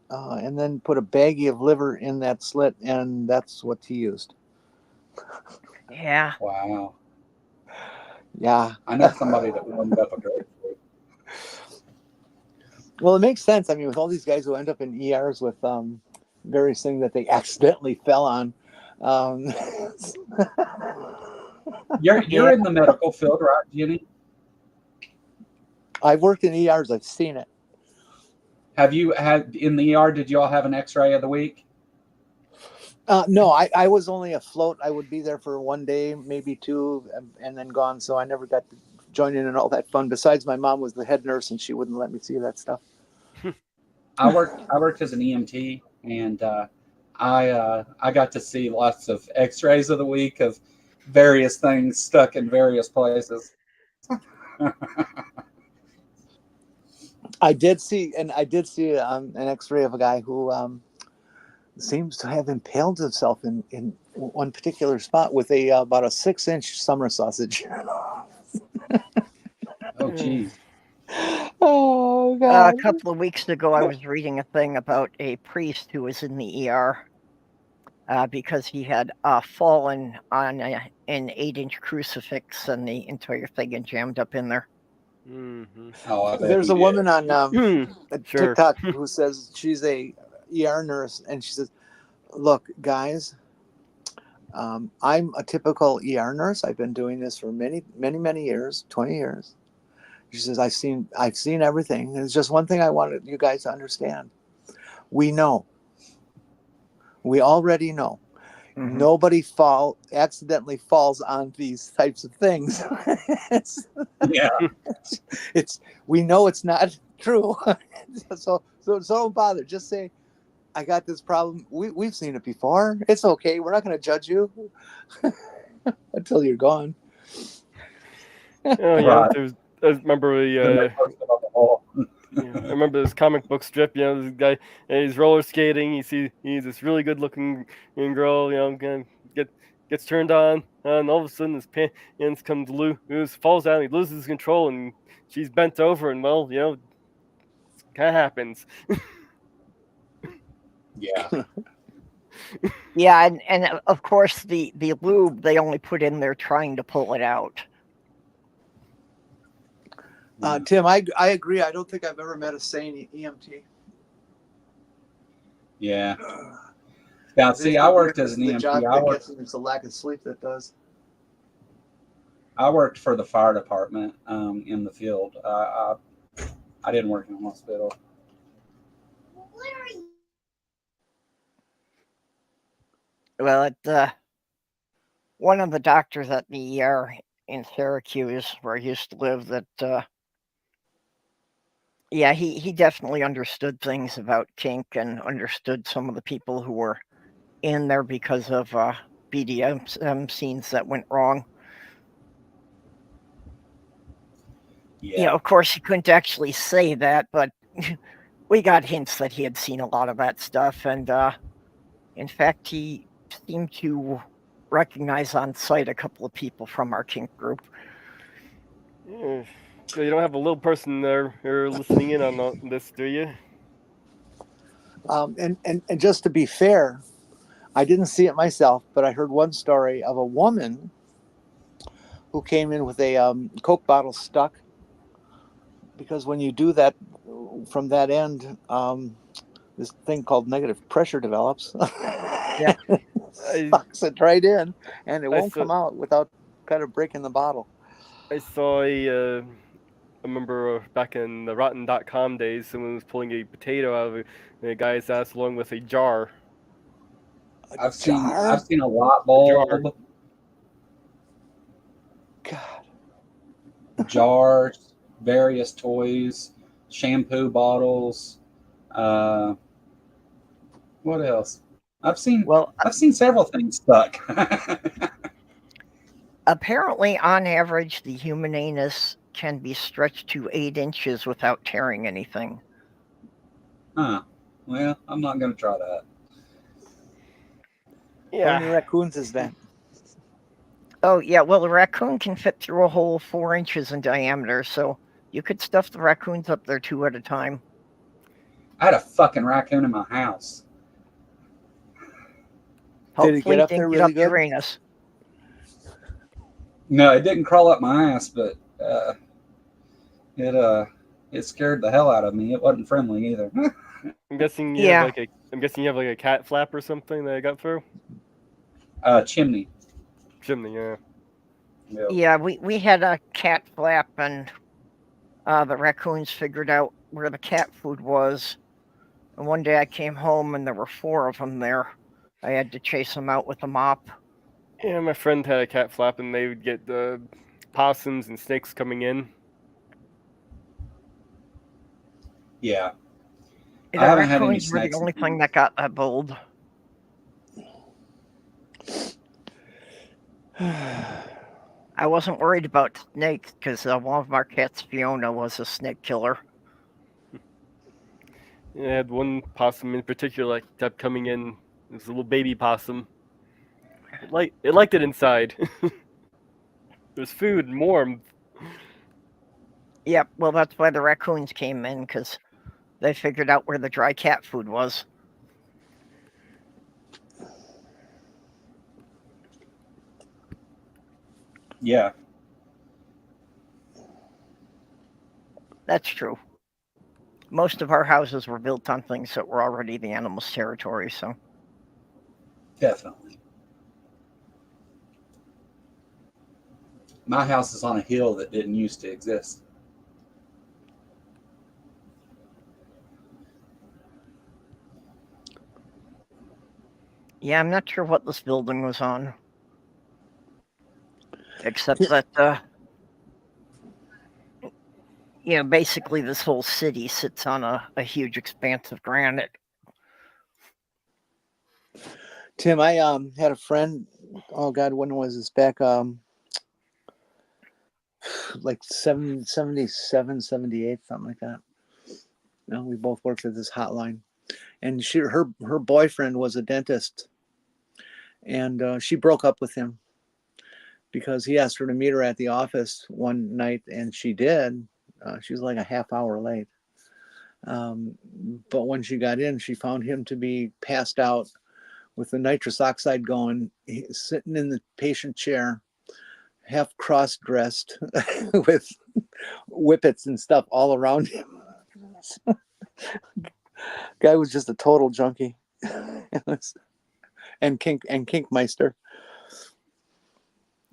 S3: and then put a baggie of liver in that slit, and that's what he used.
S1: Yeah.
S4: Wow.
S3: Yeah.
S4: I know somebody that warmed up a grapefruit.
S3: Well, it makes sense. I mean, with all these guys who end up in ERs with various things that they accidentally fell on.
S4: You're in the medical field, right, Jenny?
S3: I've worked in ERs. I've seen it.
S4: Have you had in the ER? Did you all have an X-ray of the week?
S3: No, I was only afloat. I would be there for one day, maybe two, and then gone. So I never got to join in and all that fun. Besides, my mom was the head nurse, and she wouldn't let me see that stuff.
S4: I worked as an EMT, and I got to see lots of X-rays of the week of various things stuck in various places.
S3: I did see an X-ray of a guy who seems to have impaled himself in one particular spot with about a 6-inch summer sausage.
S4: Oh, geez.
S3: Oh, God.
S1: A couple of weeks ago, I was reading a thing about a priest who was in the ER because he had fallen on an 8-inch crucifix, and the entire thing had jammed up in there.
S2: Mm-hmm.
S4: Oh,
S3: There's a woman on
S2: Sure.
S3: TikTok who says she's a ER nurse, and she says, "Look, guys, I'm a typical ER nurse. I've been doing this for many, many, many years, 20 years." She says, I've seen everything. There's just one thing I wanted you guys to understand. We already know. Mm-hmm. Nobody accidentally falls on these types of things. We know it's not true. So don't bother. Just say, I got this problem. We've seen it before. It's okay. We're not going to judge you until you're gone.
S2: Oh yeah, I remember I remember this comic book strip. This guy, he's roller skating. He's this really good looking girl. Gets turned on, and all of a sudden his pants comes loose, falls down. He loses control, and she's bent over, and kind of happens.
S3: Yeah.
S1: Yeah, and of course the lube they only put in there trying to pull it out.
S3: Tim, I agree. I don't think I've ever met a sane EMT.
S4: Yeah. Yeah. See, I worked as an EMT.
S3: It's a lack of sleep that does.
S4: I worked for the fire department in the field. I didn't work in a hospital.
S1: Well, one of the doctors at the ER in Syracuse, where I used to live, that he definitely understood things about kink and understood some of the people who were in there because of BDSM scenes that went wrong.
S4: Yeah.
S1: Of course, he couldn't actually say that, but we got hints that he had seen a lot of that stuff, and in fact, he seemed to recognize on sight a couple of people from our kink group.
S2: Yeah. So you don't have a little person there listening in on this, do you?
S3: And just to be fair, I didn't see it myself, but I heard one story of a woman who came in with a Coke bottle stuck, because when you do that from that end, this thing called negative pressure develops.
S1: Yeah.
S3: Sucks it right in, and it won't come out without kind of breaking the bottle.
S2: I saw a remember back in the Rotten.com days, someone was pulling a potato out of a guy's ass along with a jar.
S3: A jar?
S4: I've seen a light
S2: jar.
S4: bulb,
S3: God.
S4: jars, various toys, shampoo bottles. What else? I've seen several things stuck.
S1: Apparently, on average, the human anus can be stretched to 8 inches without tearing anything.
S4: Huh. Well, I'm not going to try that.
S3: How many raccoons is that?
S1: Oh, yeah. Well, the raccoon can fit through a hole 4 inches in diameter, so you could stuff the raccoons up there 2 at a time.
S4: I had a fucking raccoon in my house.
S1: Hopefully,
S3: Did it get up there really good?
S1: Uranus.
S4: No, it didn't crawl up my ass, but it scared the hell out of me. It wasn't friendly either.
S2: I'm guessing you have like a cat flap or something that I got through.
S4: Chimney.
S2: Chimney, yeah.
S4: Yep.
S1: Yeah, we had a cat flap, and the raccoons figured out where the cat food was. And one day I came home and there were 4 of them there. I had to chase them out with a mop.
S2: Yeah, my friend had a cat flap, and they would get the possums and snakes coming in.
S4: Yeah.
S1: The
S4: I haven't had any
S1: raccoons were the
S4: snakes.
S1: only thing that got that bold. I wasn't worried about snakes because one of our cats, Fiona, was a snake killer.
S2: I had one possum in particular that kept coming in. It was a little baby possum. It liked it inside. There's food and warm.
S1: Yep, well, that's why the raccoons came in, because they figured out where the dry cat food was.
S4: Yeah.
S1: That's true. Most of our houses were built on things that were already the animals' territory, so.
S4: Definitely. My house is on a hill that didn't used to exist.
S1: Yeah, I'm not sure what this building was on. Except that, basically this whole city sits on a huge expanse of granite.
S3: Tim, I had a friend, oh God, when was this? Back like 77, 78, something like that. We both worked at this hotline. And her boyfriend was a dentist. And she broke up with him because he asked her to meet her at the office one night, and she did. She was like a half hour late. But when she got in, she found him to be passed out with the nitrous oxide going, sitting in the patient chair, half cross-dressed with whippets and stuff all around him. Guy was just a total junkie. and kinkmeister.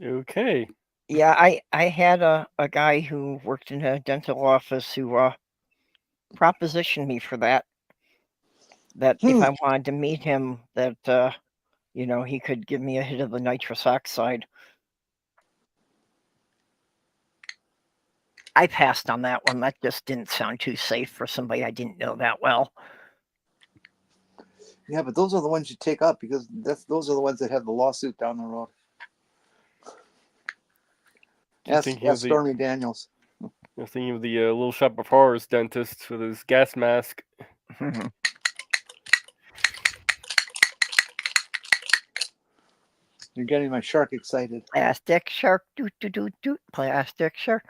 S2: Okay.
S1: Yeah, I had a guy who worked in a dental office who propositioned me for that if I wanted to meet him, that he could give me a hit of the nitrous oxide. I passed on that one. That just didn't sound too safe for somebody I didn't know that well.
S3: Yeah, but those are the ones you take up because those are the ones that have the lawsuit down the road. Ask Stormy Daniels.
S2: You're thinking of the Little Shop of Horrors dentist with his gas mask.
S3: You're getting my shark excited.
S1: Plastic shark, doot, doot, doot, doot. Plastic shark.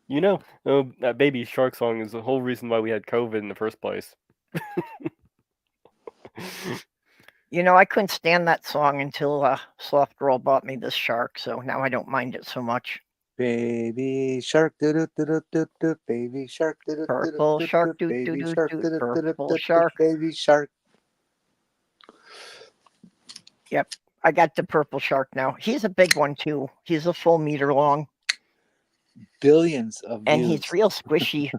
S2: That baby shark song is the whole reason why we had COVID in the first place.
S1: I couldn't stand that song until Sloth Girl bought me this shark, so now I don't mind it so much.
S3: Baby shark, doo-doo-doo-doo-doo, baby shark,
S1: Purple shark,
S3: baby shark,
S1: purple shark.
S3: baby shark.
S1: Yep, I got the purple shark now. He's a big one too. He's a full meter long.
S3: Billions of
S1: and
S3: views.
S1: he's real squishy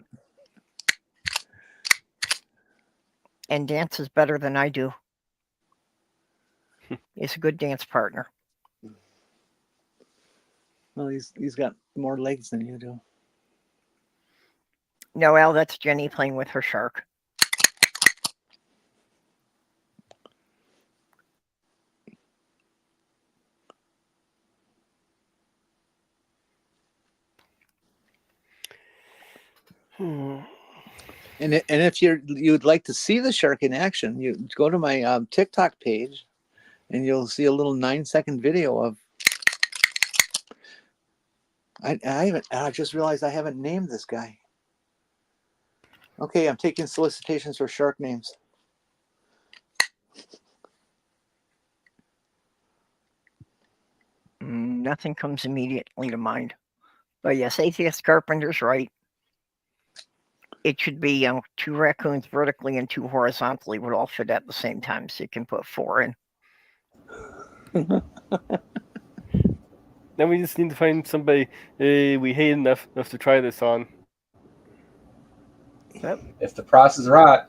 S1: and dances better than I do. He's a good dance partner.
S3: Well, he's got more legs than you do.
S1: No, Al, that's Jenny playing with her shark.
S3: And if you'd like to see the shark in action, you go to my TikTok page, and you'll see a little 9-second video of. I just realized I haven't named this guy. Okay, I'm taking solicitations for shark names.
S1: Nothing comes immediately to mind. But yes, Atheist Carpenter's right. It should be 2 raccoons vertically and 2 horizontally would all fit at the same time, so you can put 4 in.
S2: Then we just need to find somebody we hate enough to try this on.
S1: Yep.
S4: If the price is right.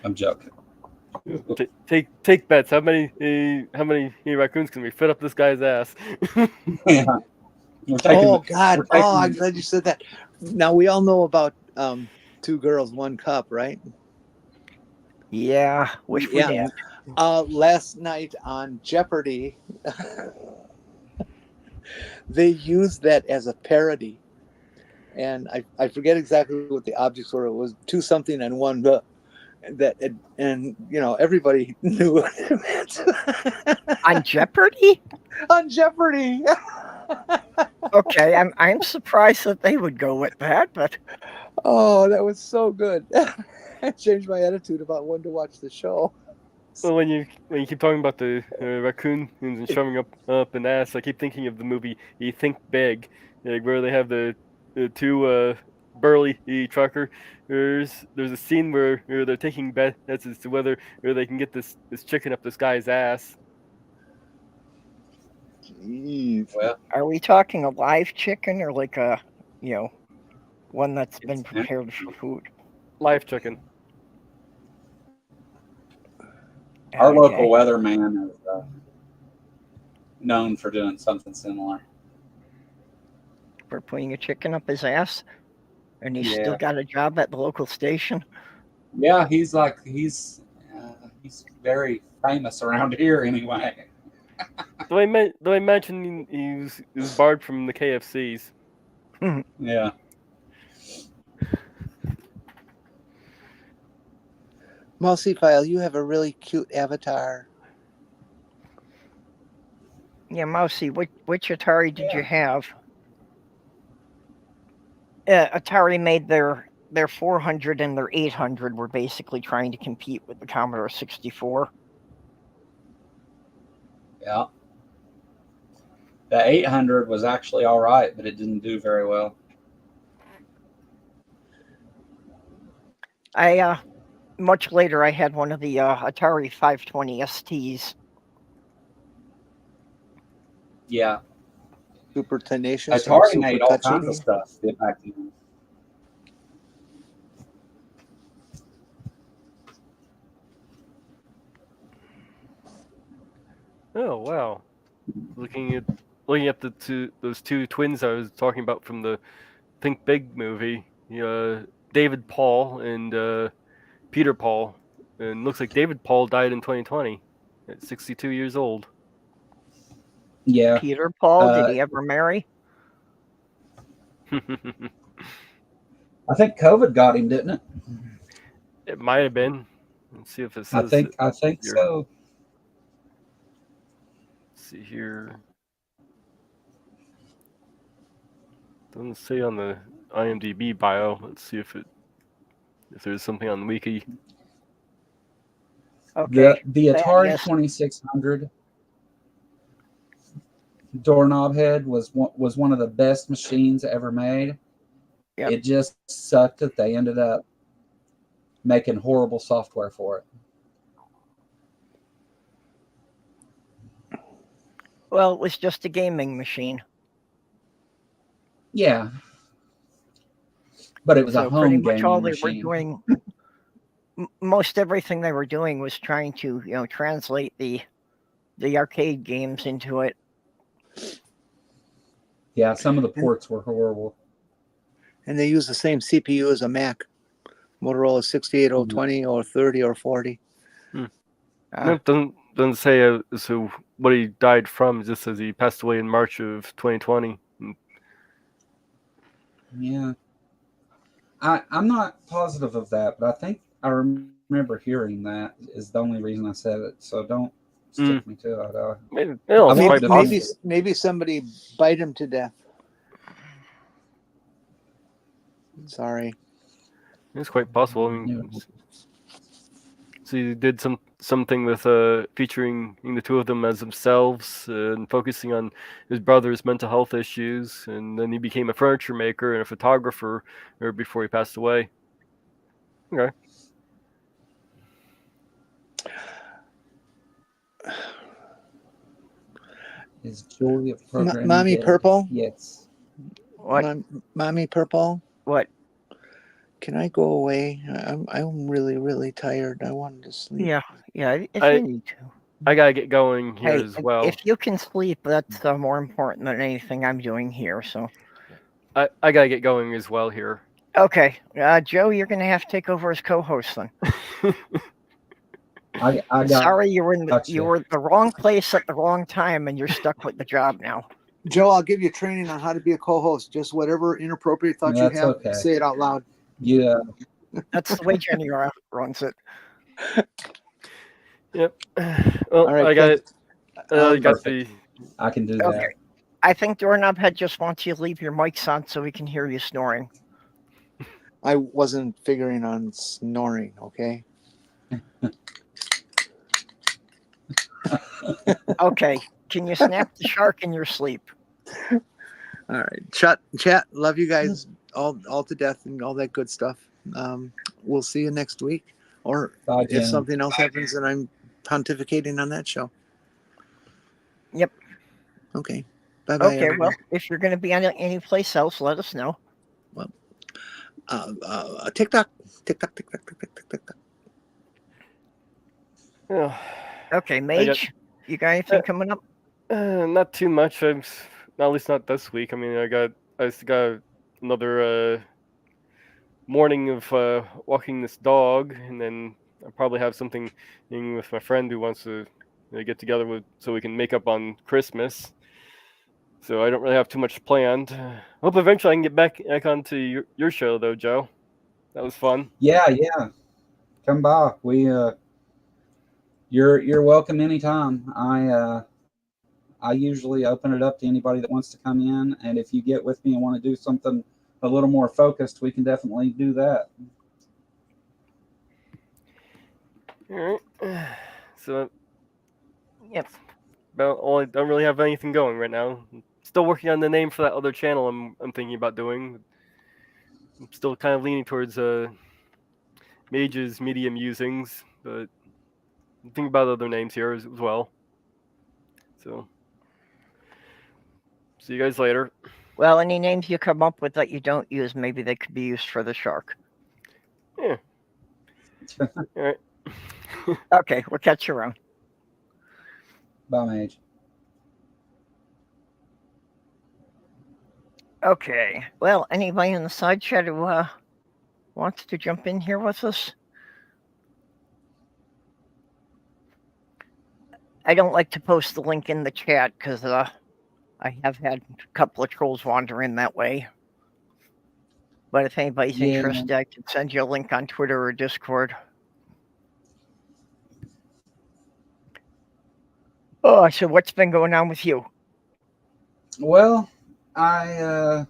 S4: I'm joking.
S2: Take bets. How many raccoons can we fit up this guy's ass?
S4: Yeah.
S3: Oh God! Oh, I'm glad you said that. Now we all know about 2 girls, 1 cup, right?
S1: Yeah, wish we did.
S3: Last night on Jeopardy, they used that as a parody, and I forget exactly what the objects were. It was 2 something and 1 that, and everybody knew what it meant.
S1: On Jeopardy?
S3: On Jeopardy.
S1: Okay, I'm surprised that they would go with that, but
S3: oh, that was so good. I changed my attitude about when to watch the show.
S2: Well, when you keep talking about the raccoons and shoving up an ass, I keep thinking of the movie You Think Big, like where they have the 2 burly truckers. There's a scene where they're taking bets as to whether they can get this chicken up this guy's ass.
S3: Jeez.
S4: Well,
S1: are we talking a live chicken or like a, one that's been prepared for food?
S2: Live chicken.
S4: our local weatherman is known for doing something similar.
S1: For putting a chicken up his ass? And he's
S4: Yeah.
S1: still got a job at the local station?
S4: Yeah, he's very famous around here anyway.
S2: Though I imagine he was barred from the KFCs.
S4: Yeah.
S3: Mousy File, you have a really cute avatar.
S1: Yeah, Mousy, which Atari did you have? Atari made their 400 and their 800 were basically trying to compete with the Commodore 64.
S4: Yeah. The 800 was actually all right, but it didn't do very well.
S1: Much later, I had one of the Atari 520 STs.
S4: Yeah.
S3: Super tenacious.
S4: Atari
S3: super
S4: made all
S3: touchy.
S4: kinds of stuff back then.
S2: Oh wow! Looking at those two twins I was talking about from the Think Big movie, David Paul and Peter Paul, and looks like David Paul died in 2020 at 62 years old.
S4: Yeah.
S1: Peter Paul, did he ever marry?
S4: I think COVID got him, didn't it?
S2: It might have been. Let's see if it says.
S4: I think
S2: here.
S4: so.
S2: Let's see here. Doesn't say on the IMDb bio. Let's see if there's something on the wiki.
S1: Okay.
S4: The Atari 2600 doorknob head was one of the best machines ever made.
S1: Yep.
S4: It just sucked that they ended up making horrible software for it.
S1: Well, it was just a gaming machine.
S4: Yeah. But it was a
S1: So pretty
S4: home
S1: much all
S4: gaming
S1: they
S4: machine.
S1: were doing, most everything they were doing was trying to, translate the arcade games into it.
S4: Yeah, some of the ports were horrible.
S3: And they use the same CPU as a Mac. Motorola 68020 or 30 or 40.
S2: No, it doesn't say so what he died from. It just says he passed away in March of 2020.
S4: Yeah. I'm not positive of that, but I think I remember hearing that is the only reason I said it. So don't stick me to it.
S3: Maybe somebody bite him to death. Sorry.
S2: It's quite possible. I mean, so he did something with featuring the two of them as themselves and focusing on his brother's mental health issues, and then he became a furniture maker and a photographer before he passed away. Okay.
S4: Is Julia programming?
S3: Mommy
S4: dead?
S3: Purple?
S4: Yes.
S1: What?
S3: Mommy Purple?
S1: What?
S3: Can I go away? I'm really, really tired. I wanted to sleep.
S1: Yeah, if you need to.
S2: I gotta get going here as well.
S1: If you can sleep, that's more important than anything I'm doing here. So
S2: I gotta get going as well here.
S1: Okay, Joe, you're gonna have to take over as co-host then. Sorry, you were at the wrong place at the wrong time, and you're stuck with the job now.
S3: Joe, I'll give you training on how to be a co-host. Just whatever inappropriate thoughts you have, say it out loud.
S4: Yeah,
S1: that's the way Jenny runs it.
S2: Yep. Well,
S3: all right,
S2: I got it.
S4: I can do that.
S1: I think Doorknob Head just wants you to leave your mics on so we can hear you snoring.
S3: I wasn't figuring on snoring, okay?
S1: Okay, can you snap the shark in your sleep?
S3: All right, chat. Love you guys all to death and all that good stuff. We'll see you next week, or if something else happens, then I'm pontificating on that show.
S1: Yep.
S3: Okay. Bye-bye.
S1: Okay.
S3: Everybody.
S1: Well, if you're going to be on any place else, let us know.
S3: Well, TikTok.
S2: Oh,
S1: okay, Mage, you got anything coming up?
S2: Not too much. At least not this week. I mean, I just got another morning of walking this dog, and then I'll probably have something with my friend who wants to get together so we can make up on Christmas. So I don't really have too much planned. Hope eventually I can get back onto your show though, Joe. That was fun.
S4: Yeah. Come by. You're welcome anytime. I usually open it up to anybody that wants to come in, and if you get with me and want to do something a little more focused, we can definitely do that.
S2: All right. So,
S1: yep.
S2: I don't really have anything going right now. Still working on the name for that other channel I'm thinking about doing. I'm still kind of leaning towards Mage's Media Musings, but I'm thinking about other names here as well. So, see you guys later.
S1: Well, any names you come up with that you don't use, maybe they could be used for the shark.
S2: Yeah. All right.
S1: Okay, we'll catch you around.
S4: Bye, Mage.
S1: Okay. Well, anybody in the side chat who wants to jump in here with us? I don't like to post the link in the chat because I have had a couple of trolls wandering that way. But if anybody's interested, I can send you a link on Twitter or Discord. Oh, so what's been going on with you?
S4: Well, I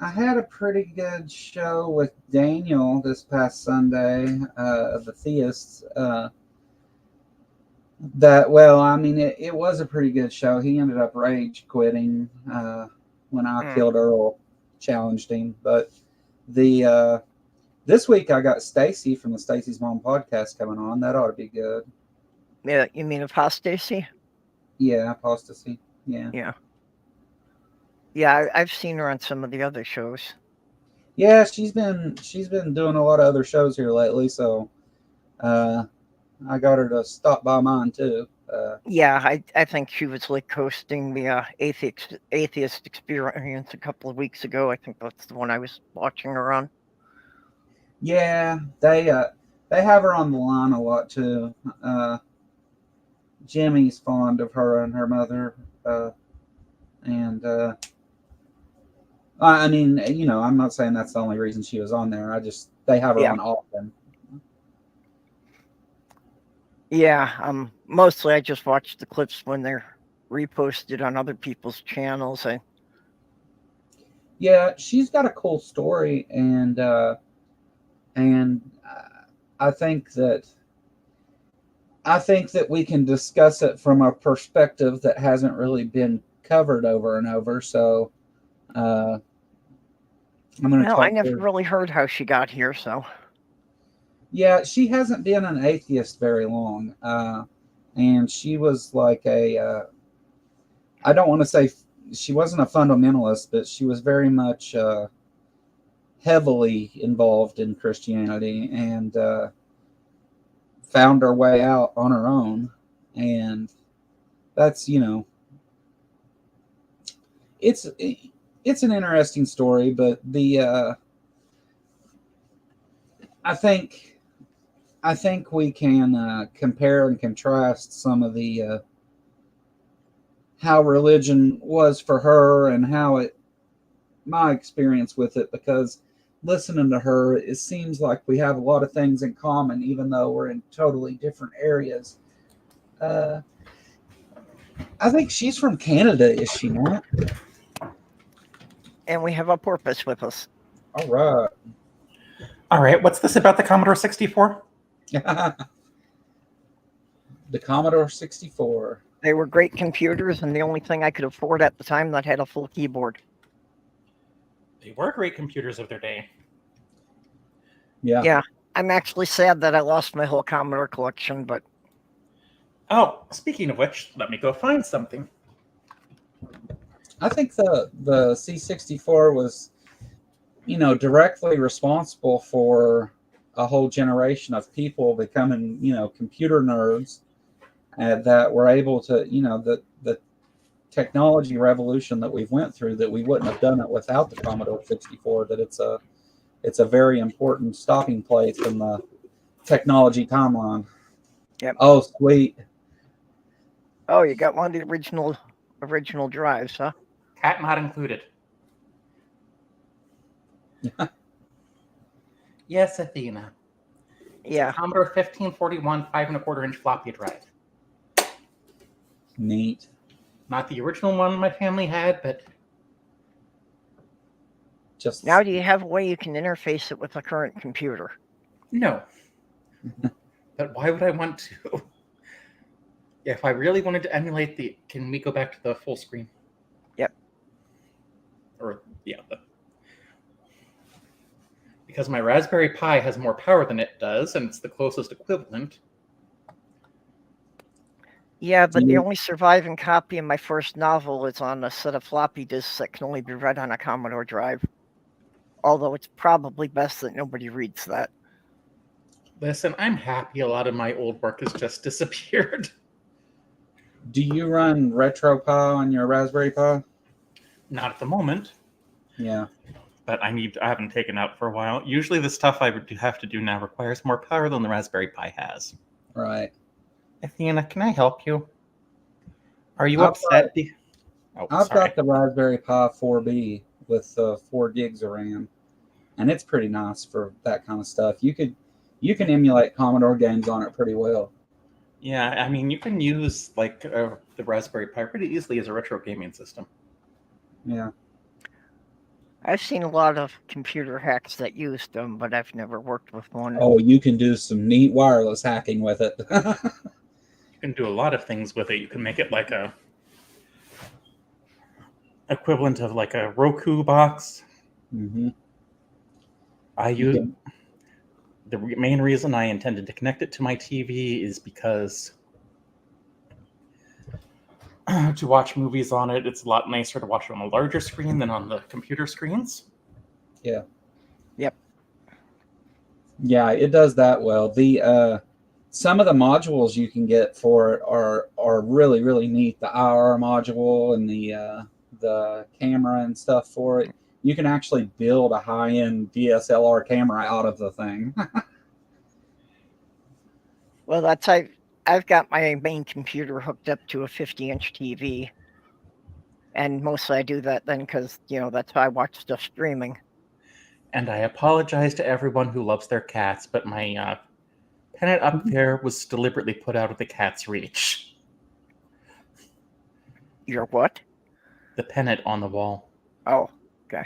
S4: had a pretty good show with Daniel this past Sunday, the Theists. It was a pretty good show. He ended up rage quitting when I killed Earl, challenged him. But this week I got Stacy from the Stacy's Mom podcast coming on. That ought to be good.
S1: Yeah, you mean Apostasy?
S4: Yeah, apostasy. Yeah.
S1: Yeah, I've seen her on some of the other shows.
S4: Yeah, she's been doing a lot of other shows here lately, so I got her to stop by mine too.
S1: Yeah, I think she was like hosting the atheist experience a couple of weeks ago. I think that's the one I was watching her on.
S4: Yeah, they have her on the line a lot too. Jimmy's fond of her and her mother, and I mean, you know, I'm not saying that's the only reason she was on there. They have her on often.
S1: Yeah, mostly I just watch the clips when they're reposted on other people's channels.
S4: Yeah, she's got a cool story, and I think that we can discuss it from a perspective that hasn't really been covered over and over. So I'm going to talk.
S1: I never really heard how she got here, so.
S4: Yeah, she hasn't been an atheist very long, and she was like I don't want to say she wasn't a fundamentalist, but she was very much heavily involved in Christianity, and found her way out on her own. And that's, you know, it's an interesting story, but I think we can compare and contrast some of the how religion was for her and how my experience with it, because listening to her, it seems like we have a lot of things in common, even though we're in totally different areas. I think she's from Canada, is she not?
S1: And we have a porpoise with us.
S4: All right.
S5: All right, what's this about the Commodore 64?
S4: The Commodore 64.
S1: They were great computers, and the only thing I could afford at the time that had a full keyboard.
S5: They were great computers of their day.
S4: Yeah.
S1: I'm actually sad that I lost my whole Commodore collection, but...
S5: Oh, speaking of which, let me go find something.
S4: I think the C64 was, you know, directly responsible for a whole generation of people becoming, you know, computer nerds, that were able to, you know, the technology revolution that we've went through, that we wouldn't have done it without the Commodore 64, that it's a very important stopping place in the technology timeline.
S1: Yep.
S4: Oh, sweet.
S1: Oh, you got one of the original drives, huh?
S5: Cat not included. Yes, Athena.
S1: Yeah.
S5: Commodore 1541 5.25-inch floppy drive.
S4: Neat.
S5: Not the original one my family had, but
S4: Just
S1: Now, do you have a way you can interface it with a current computer?
S5: no. But why would I want to? If I really wanted to emulate can we go back to the full screen?
S1: Yep.
S5: Or, yeah. Because my Raspberry Pi has more power than it does, and it's the closest equivalent.
S1: Yeah, but the only surviving copy of my first novel is on a set of floppy disks that can only be read on a Commodore drive. Although it's probably best that nobody reads that.
S5: Listen, I'm happy a lot of my old work has just disappeared.
S4: Do you run RetroPie on your Raspberry Pi?
S5: Not at the moment.
S4: Yeah.
S5: But I haven't taken out for a while. Usually the stuff I have to do now requires more power than the Raspberry Pi has.
S4: Right.
S5: Athena, can I help you? Are you upset?
S4: I've got the Raspberry Pi 4B with 4 gigs of RAM, and it's pretty nice for that kind of stuff. You can emulate Commodore games on it pretty well.
S5: Yeah, I mean, you can use the Raspberry Pi pretty easily as a retro gaming system.
S4: Yeah.
S1: I've seen a lot of computer hacks that used them, but I've never worked with one.
S4: Oh, you can do some neat wireless hacking with it.
S5: You can do a lot of things with it. You can make it like a equivalent of like a Roku box.
S4: Mm-hmm.
S5: The main reason I intended to connect it to my TV is because to watch movies on it. It's a lot nicer to watch it on a larger screen than on the computer screens.
S4: Yeah.
S1: Yep.
S4: Yeah, it does that well. The some of the modules you can get for it are really, really neat. The IR module and the camera and stuff for it. You can actually build a high-end DSLR camera out of the thing.
S1: Well, I've got my main computer hooked up to a 50-inch TV, and mostly I do that then because that's how I watch stuff streaming.
S5: And I apologize to everyone who loves their cats, but my pennant up there was deliberately put out of the cat's reach.
S1: Your what?
S5: The pennant on the wall.
S1: Oh, okay.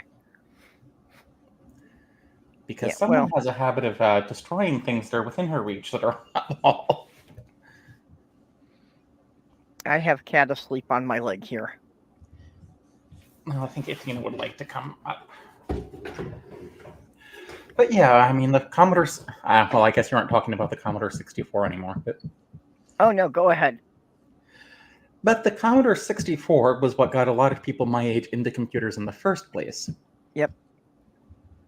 S5: Because
S1: Yeah,
S5: someone
S1: well-
S5: has a habit of destroying things that are within her reach that are on the wall.
S1: I have cat asleep on my leg here.
S5: Well, I think Athena would like to come up. But yeah, I mean, the Commodore's... well, I guess you aren't talking about the Commodore 64 anymore.
S1: Oh, no, go ahead.
S5: But the Commodore 64 was what got a lot of people my age into computers in the first place.
S1: Yep.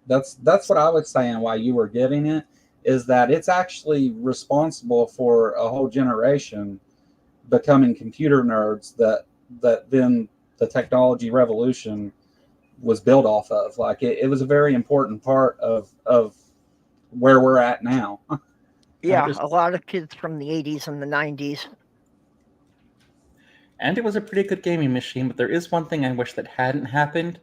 S4: That's what I was saying why you were getting it, is that it's actually responsible for a whole generation becoming computer nerds that then the technology revolution was built off of. Like it was a very important part of where we're at now.
S1: Yeah, a lot of kids from the 80s and the 90s.
S5: And it was a pretty good gaming machine, but there is one thing I wish that hadn't happened,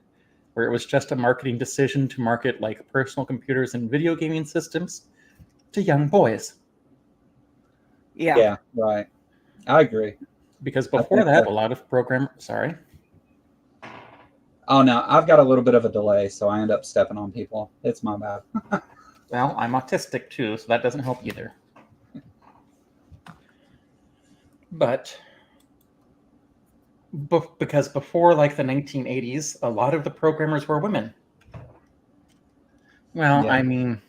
S5: where it was just a marketing decision to market like personal computers and video gaming systems to young boys.
S1: Yeah.
S4: Yeah, right. I agree.
S5: Because before that, a lot of Sorry.
S4: Oh, no, I've got a little bit of a delay, so I end up stepping on people. It's my bad.
S5: Well, I'm autistic too, so that doesn't help either. But because before like the 1980s, a lot of the programmers were women. Well,
S4: Yeah.
S5: I mean,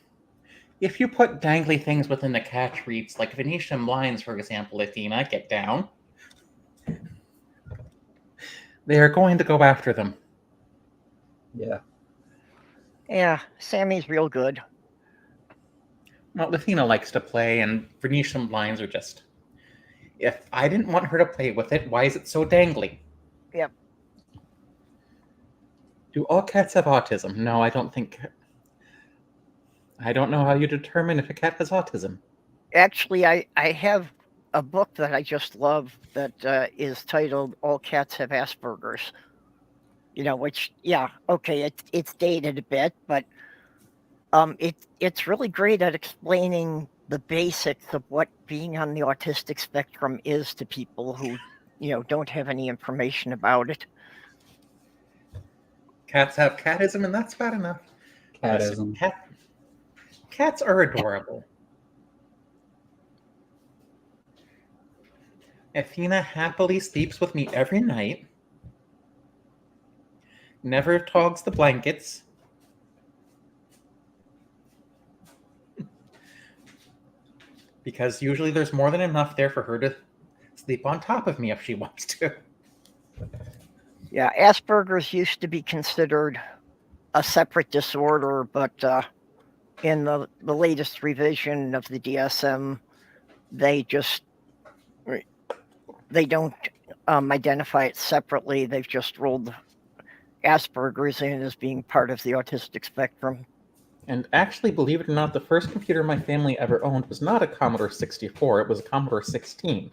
S5: if you put dangly things within the catch reads, like Venetian lines, for example, Athena, get down, they are going to go after them.
S4: Yeah.
S1: Yeah, Sammy's real good.
S5: Well, Athena likes to play, and Venetian blinds are just... If I didn't want her to play with it, why is it so dangly?
S1: Yep.
S5: Do all cats have autism? No, I don't think... I don't know how you determine if a cat has autism.
S1: Actually, I have a book that I just love that is titled All Cats Have Asperger's. Which, yeah, okay, it's dated a bit, but it's really great at explaining the basics of what being on the autistic spectrum is to people who, don't have any information about it.
S5: Cats have catism, and that's bad enough.
S4: Catism.
S5: Cats are adorable. Athena happily sleeps with me every night. Never togs the blankets. Because usually there's more than enough there for her to sleep on top of me if she wants to.
S1: Yeah, Asperger's used to be considered a separate disorder, but in the latest revision of the DSM, they don't identify it separately. They've just rolled Asperger's in as being part of the autistic spectrum.
S5: And actually, believe it or not, the first computer my family ever owned was not a Commodore 64, it was a Commodore 16.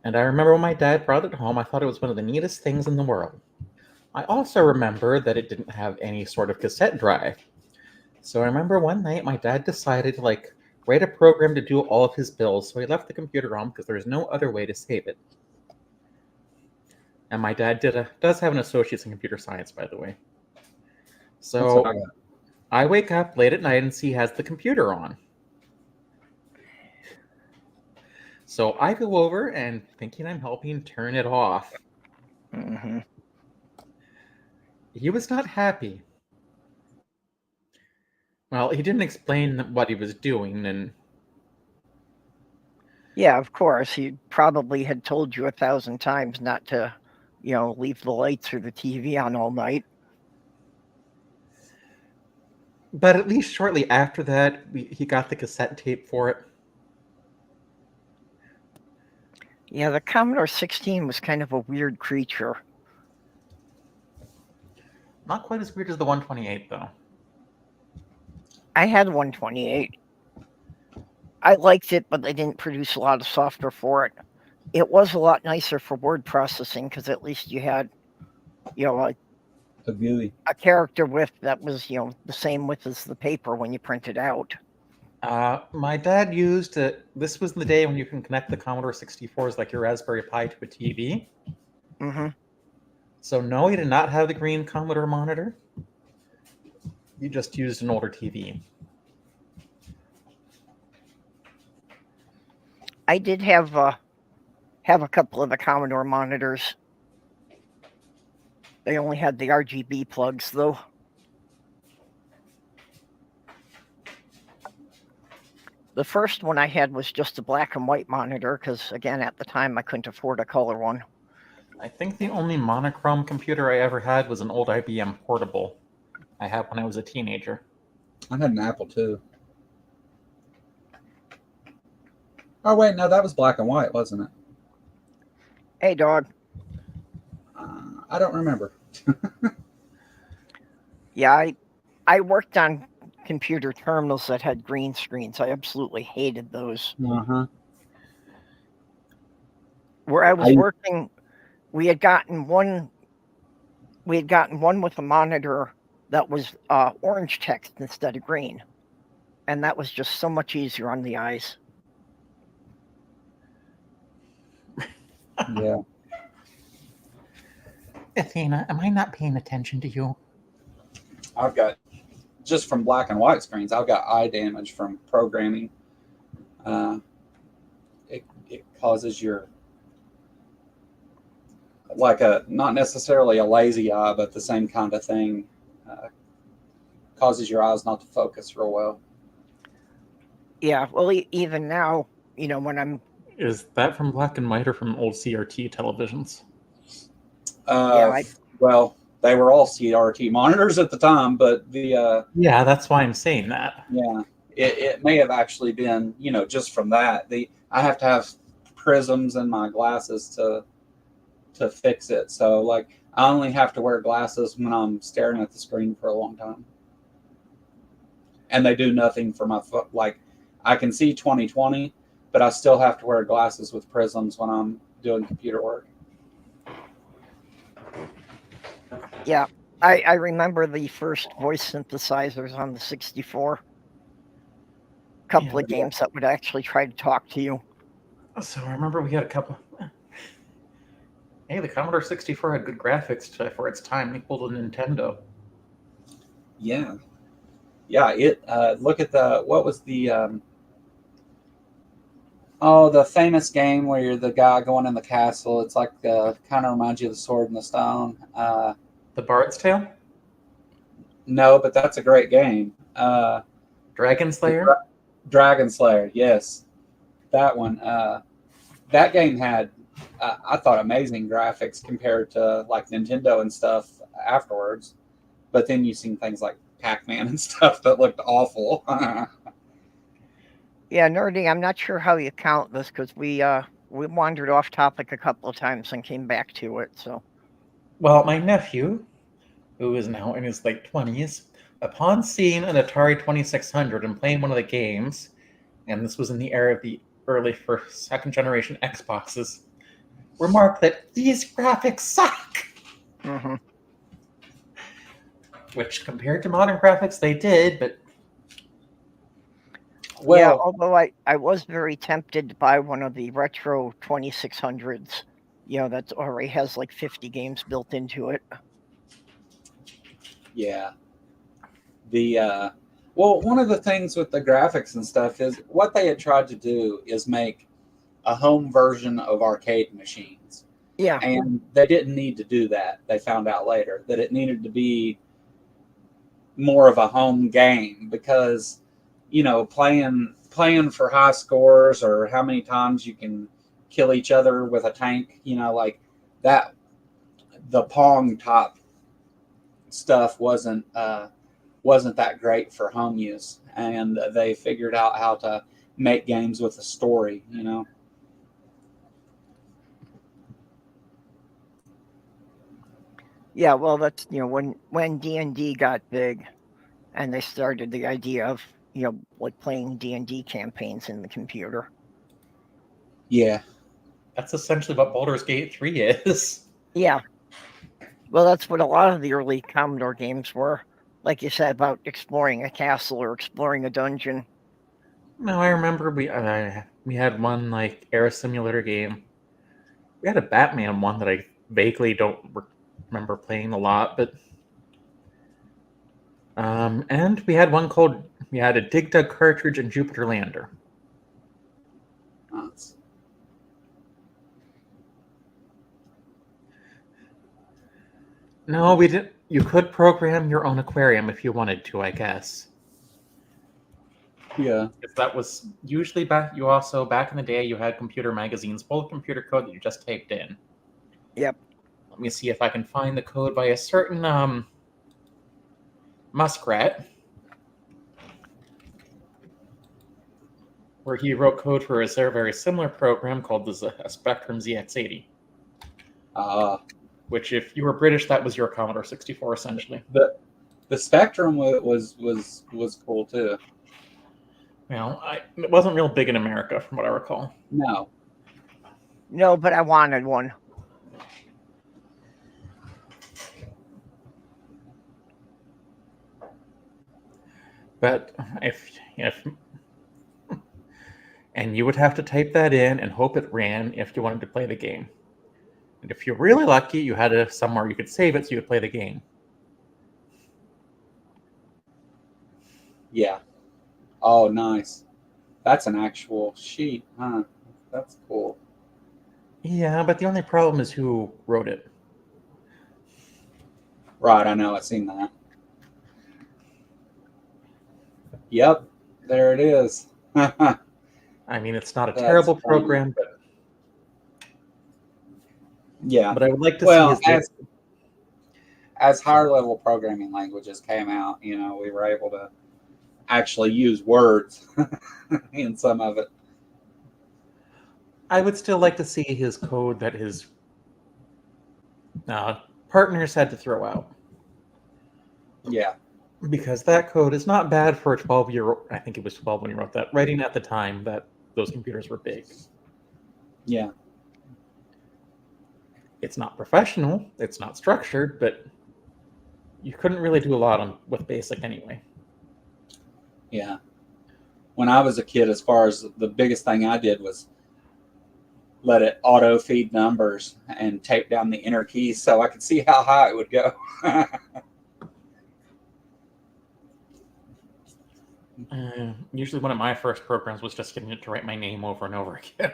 S5: And I remember when my dad brought it home, I thought it was one of the neatest things in the world. I also remember that it didn't have any sort of cassette drive. So I remember one night my dad decided to write a program to do all of his bills, so he left the computer on because there was no other way to save it. And my dad does have an associate's in computer science, by the way. So I wake up late at night and see he has the computer on. So I go over and, thinking I'm helping, turn it off.
S1: Mm-hmm.
S5: He was not happy. Well, he didn't explain what he was doing, and
S1: Yeah, of course. He probably had told you 1,000 times not to, leave the lights or the TV on all night.
S5: But at least shortly after that, he got the cassette tape for it.
S1: Yeah, the Commodore 16 was kind of a weird creature.
S5: Not quite as weird as the 128, though.
S1: I had 128. I liked it, but they didn't produce a lot of software for it. It was a lot nicer for word processing because at least you had,
S4: A GUI.
S1: a character width that was, the same width as the paper when you print it out.
S5: My dad used it. This was the day when you can connect the Commodore 64s like your Raspberry Pi to a TV.
S1: Mm-hmm.
S5: So no, he did not have the green Commodore monitor. He just used an older TV.
S1: I did have a couple of the Commodore monitors. They only had the RGB plugs, though. The first one I had was just a black and white monitor because, again, at the time I couldn't afford a color one.
S5: I think the only monochrome computer I ever had was an old IBM Portable I had when I was a teenager.
S4: I had an Apple too. Oh wait, no, that was black and white, wasn't it?
S1: Hey, dog.
S4: I don't remember.
S1: Yeah, I worked on computer terminals that had green screens. I absolutely hated those.
S4: Uh-huh.
S1: Where I was working, we had gotten one with a monitor that was orange text instead of green. And that was just so much easier on the eyes.
S4: Yeah.
S5: Athena, am I not paying attention to you?
S4: I've got, just from black and white screens, I've got eye damage from programming. It causes your, like not necessarily a lazy eye, but the same kind of thing. Causes your eyes not to focus real well.
S1: Yeah, well, even now, when I'm...
S5: Is that from black and white or from old CRT televisions?
S4: Well, they were all CRT monitors at the time, but the...
S5: yeah, that's why I'm saying that.
S4: Yeah, it may have actually been, just from that. I have to have prisms in my glasses to fix it. So, like, I only have to wear glasses when I'm staring at the screen for a long time. And they do nothing for my foot. Like, I can see 20/20, but I still have to wear glasses with prisms when I'm doing computer work.
S1: Yeah, I remember the first voice synthesizers on the 64. Couple of games that would actually try to talk to you.
S5: So I remember we had a couple. Hey, the Commodore 64 had good graphics for its time, equal to Nintendo.
S4: Yeah. Look at what was the the famous game where you're the guy going in the castle. It's like kind of reminds you of the Sword in the Stone.
S5: The Bard's Tale?
S4: No, but that's a great game.
S5: Dragon Slayer?
S4: Dragon Slayer, yes. That one. That game had, I thought, amazing graphics compared to like Nintendo and stuff afterwards. But then you seen things like Pac-Man and stuff that looked awful.
S1: Yeah, Nerdy, I'm not sure how you count this because we wandered off topic a couple of times and came back to it. So,
S5: well, my nephew, who is now in his late 20s, upon seeing an Atari 2600 and playing one of the games, and this was in the era of the early second generation Xboxes, remarked that these graphics suck.
S1: Mm-hmm.
S5: Which, compared to modern graphics, they did, but...
S1: Well, yeah, although I was very tempted to buy one of the retro 2600s, that already has like 50 games built into it.
S4: Yeah. Well, one of the things with the graphics and stuff is what they had tried to do is make a home version of arcade machines.
S1: Yeah.
S4: And they didn't need to do that. They found out later that it needed to be more of a home game because, playing playing for high scores or how many times you can kill each other with a tank, you know, like that. The Pong type stuff wasn't that great for home use, and they figured out how to make games with a story, you know.
S1: Yeah, well, that's, you know, when D&D got big, and they started the idea of, you know, like playing D&D campaigns in the computer.
S4: Yeah,
S5: That's essentially what Baldur's Gate 3 is.
S1: Yeah. Well, that's what a lot of the early Commodore games were. Like you said, about exploring a castle or exploring a dungeon.
S5: No, I remember we had one like air simulator game. We had a Batman one that I vaguely don't remember playing a lot, but and we had one called a Dig Dug cartridge and Jupiter Lander.
S4: nice.
S5: No, we didn't. You could program your own aquarium if you wanted to, I guess.
S4: Yeah,
S5: If that was usually back in the day, you had computer magazines full of computer code that you just typed in.
S1: Yep.
S5: Let me see if I can find the code by a certain muskrat, where he wrote code for a very similar program called the Spectrum ZX80. Which, if you were British, that was your Commodore 64, essentially.
S4: the Spectrum was cool too.
S5: Well, it wasn't real big in America, from what I recall.
S4: No.
S1: No, but I wanted one.
S5: But if and you would have to type that in and hope it ran if you wanted to play the game. And if you're really lucky, you had somewhere you could save it so you would play the game.
S4: Yeah. Oh, nice. That's an actual sheet, huh? That's cool.
S5: Yeah, but the only problem is who wrote it.
S4: Right, I know. I've seen that. Yep, there it is.
S5: I mean, it's not a terrible program, but
S4: yeah.
S5: But I would like to see
S4: as higher level programming languages came out, you know, we were able to actually use words in some of it.
S5: I would still like to see his code that his partners had to throw out.
S4: Yeah.
S5: Because that code is not bad for a 12-year-old. I think it was 12 when he wrote that. Writing at the time that those computers were big.
S4: Yeah.
S5: It's not professional. It's not structured, but you couldn't really do a lot with BASIC anyway.
S4: Yeah. When I was a kid, as far as the biggest thing I did was let it auto feed numbers and tape down the inner keys so I could see how high it would go.
S5: Usually one of my first programs was just getting it to write my name over and over again.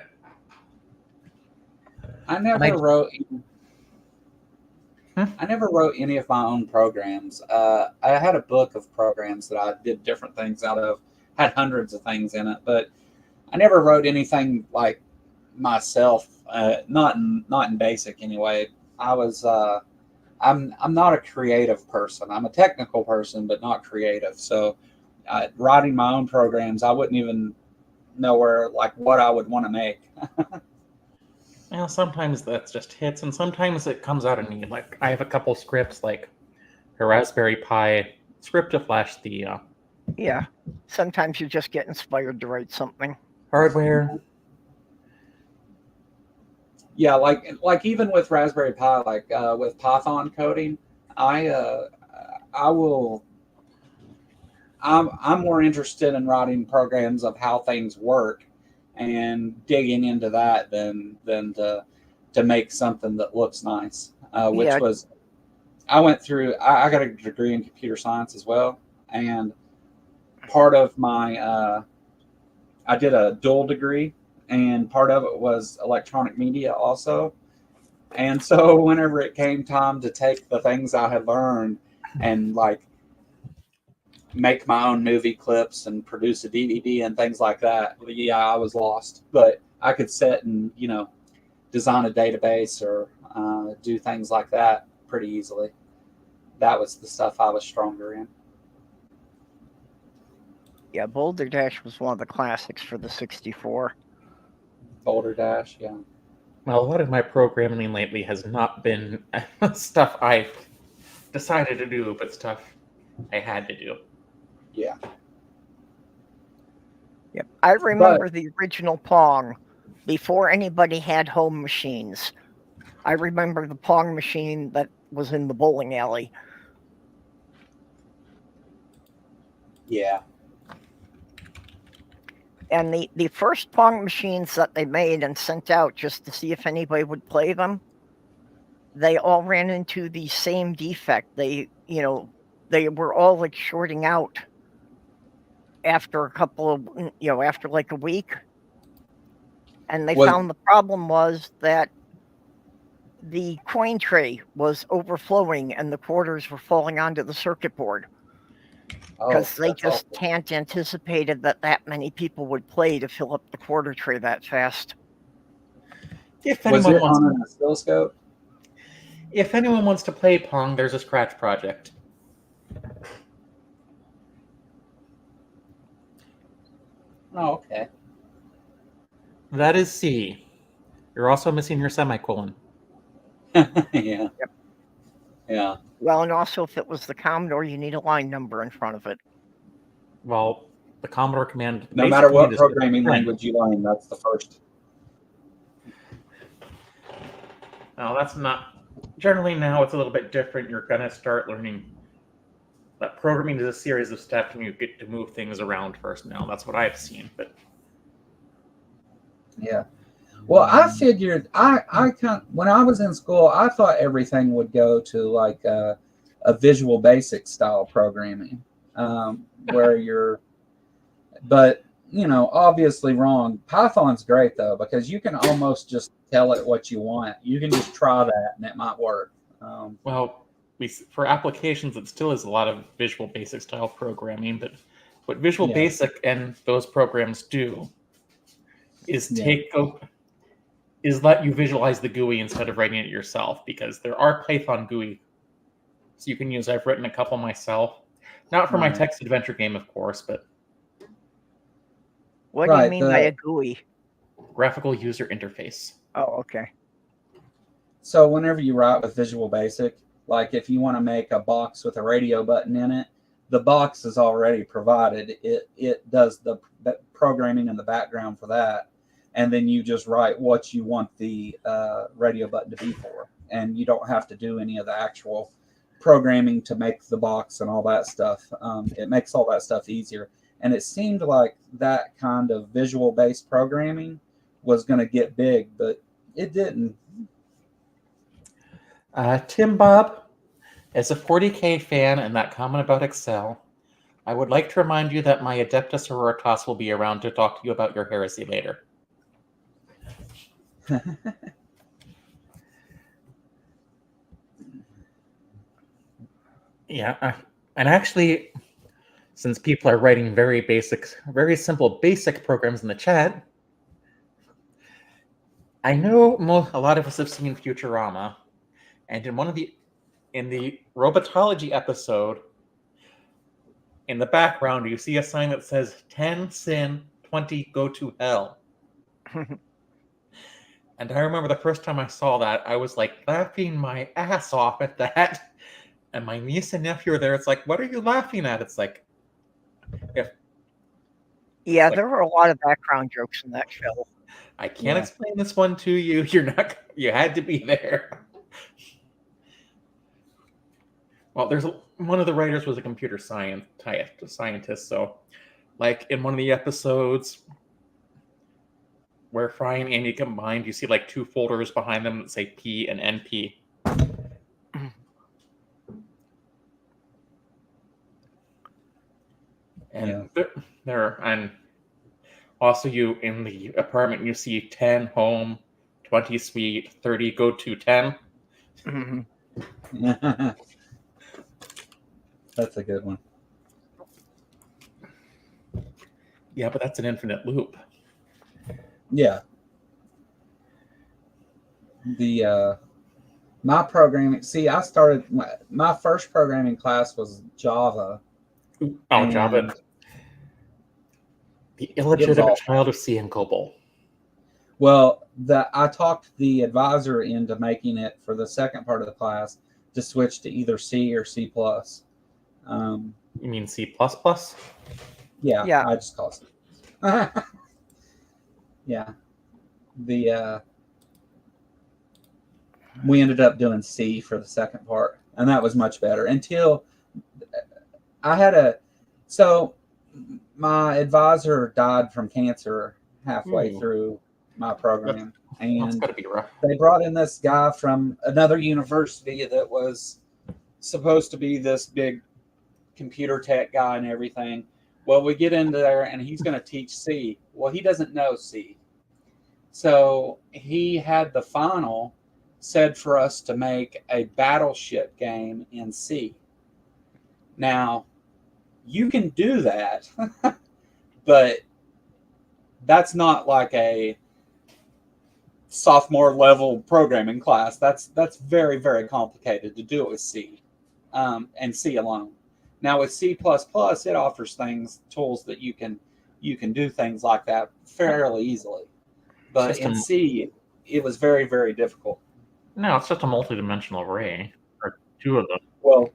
S4: I never wrote any of my own programs. I had a book of programs that I did different things out of, had hundreds of things in it, but I never wrote anything like myself, not in BASIC anyway. I'm not a creative person. I'm a technical person, but not creative. So writing my own programs, I wouldn't even know what I would want to make.
S5: Well, sometimes that's just hits, and sometimes it comes out of need. Like, I have a couple scripts, like a Raspberry Pi script to flash the
S1: Yeah. Sometimes you just get inspired to write something.
S5: hardware.
S4: Yeah, like even with Raspberry Pi, like with Python coding, I'm more interested in writing programs of how things work and digging into that than to make something that looks nice. I got a degree in computer science as well, and part of my I did a dual degree, and part of it was electronic media also. And so whenever it came time to take the things I had learned and like make my own movie clips and produce a DVD and things like that. Yeah, I was lost, but I could sit and design a database or do things like that pretty easily. That was the stuff I was stronger in.
S1: Yeah, Boulder Dash was one of the classics for the 64.
S4: Boulder Dash, yeah.
S5: Well, a lot of my programming lately has not been stuff I've decided to do, but stuff I had to do.
S4: Yeah.
S1: Yep. I remember the original Pong before anybody had home machines. I remember the Pong machine that was in the bowling alley.
S4: Yeah.
S1: And the first Pong machines that they made and sent out just to see if anybody would play them, they all ran into the same defect. They were all like shorting out after a couple of, after like a week. And they found the problem was that the coin tray was overflowing and the quarters were falling onto the circuit board. Because they just can't anticipated that many people would play to fill up the quarter tray that fast.
S4: Was it on an oscilloscope?
S5: If anyone wants to play Pong, there's a Scratch project.
S4: Oh, okay.
S5: That is C. You're also missing your semicolon.
S4: Yeah.
S1: Yep.
S4: Yeah.
S1: Well, and also if it was the Commodore, you need a line number in front of it.
S5: Well, the Commodore command...
S4: No matter what programming language you learn, that's the first.
S5: No, that's not... Generally now it's a little bit different. You're going to start learning that programming is a series of steps and you get to move things around first now. That's what I've seen. But
S4: yeah. Well, I figured when I was in school, I thought everything would go to like a Visual Basic style programming, where you're, but obviously wrong. Python's great though, because you can almost just tell it what you want. You can just try that and it might work.
S5: Well, for applications, it still is a lot of Visual Basic style programming, but what Visual Basic and those programs do is let you visualize the GUI instead of writing it yourself, because there are Python GUI so you can use. I've written a couple myself, not for my text adventure game, of course, but
S1: what do you mean by a GUI?
S5: Graphical User Interface.
S1: Oh, okay.
S4: So whenever you write with Visual Basic, like if you want to make a box with a radio button in it, the box is already provided. It does the programming in the background for that. And then you just write what you want the radio button to be for. And you don't have to do any of the actual programming to make the box and all that stuff. It makes all that stuff easier. And it seemed like that kind of visual-based programming was going to get big, but it didn't.
S5: Tim Bob, as a 40K fan and that comment about Excel, I would like to remind you that my Adeptus Sororitas will be around to talk to you about your heresy later. Yeah, and actually, since people are writing very simple basic programs in the chat, I know a lot of us have seen Futurama, and in the Robotology episode, in the background, you see a sign that says 10 sin, 20 go to hell. And I remember the first time I saw that, I was like laughing my ass off at that. And my niece and nephew are there. It's like, what are you laughing at? It's like,
S1: yeah, there were a lot of background jokes in that show.
S5: I can't explain this one to you. You had to be there. Well, one of the writers was a computer scientist. So, like in one of the episodes where Fry and Andy combined, you see like two folders behind them that say P and NP. And there, and also you in the apartment, you see 10 home, 20 suite, 30 go to 10.
S4: That's a good one.
S5: Yeah, but that's an infinite loop.
S4: Yeah. My programming. See, I started my first programming class was Java.
S5: Oh, Java. The illegitimate child of C and COBOL.
S4: Well, I talked the advisor into making it for the second part of the class to switch to either C or C++.
S5: You mean C++?
S4: Yeah. I just call it. Yeah. We ended up doing C for the second part, and that was much better until I had so my advisor died from cancer halfway through my program, and
S5: that's gotta be rough.
S4: They brought in this guy from another university that was supposed to be this big computer tech guy and everything. Well, we get into there, and he's going to teach C. Well, he doesn't know C. So he had the final said for us to make a battleship game in C. Now, you can do that, but that's not like a sophomore level programming class. That's very, very complicated to do it with C, and C alone. Now with C++, it offers tools that you can do things like that fairly easily. But in C, it was very, very difficult.
S5: No, it's just a multi-dimensional array, or two of them.
S4: Well,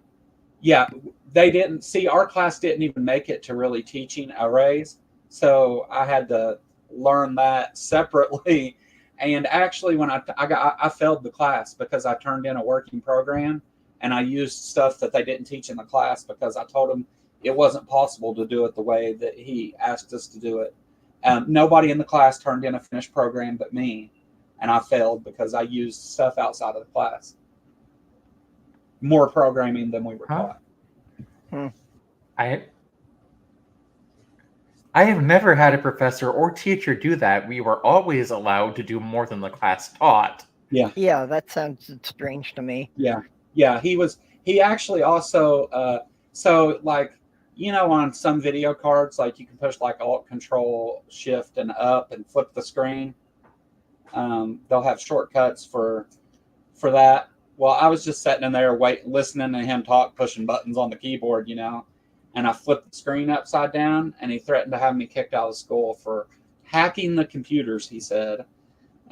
S4: yeah, they didn't see, our class didn't even make it to really teaching arrays, so I had to learn that separately. And actually, when I failed the class because I turned in a working program and I used stuff that they didn't teach in the class because I told them it wasn't possible to do it the way that he asked us to do it. Nobody in the class turned in a finished program but me, and I failed because I used stuff outside of the class. More programming than we were taught.
S5: I have never had a professor or teacher do that. We were always allowed to do more than the class taught.
S4: Yeah.
S1: Yeah, that sounds strange to me.
S4: Yeah. Yeah, he actually also, so like, you know, on some video cards, like you can push like Alt, Control, Shift, and up and flip the screen. They'll have shortcuts for that. Well, I was just sitting in there listening to him talk, pushing buttons on the keyboard, you know, and I flipped the screen upside down, and he threatened to have me kicked out of school for hacking the computers, he said.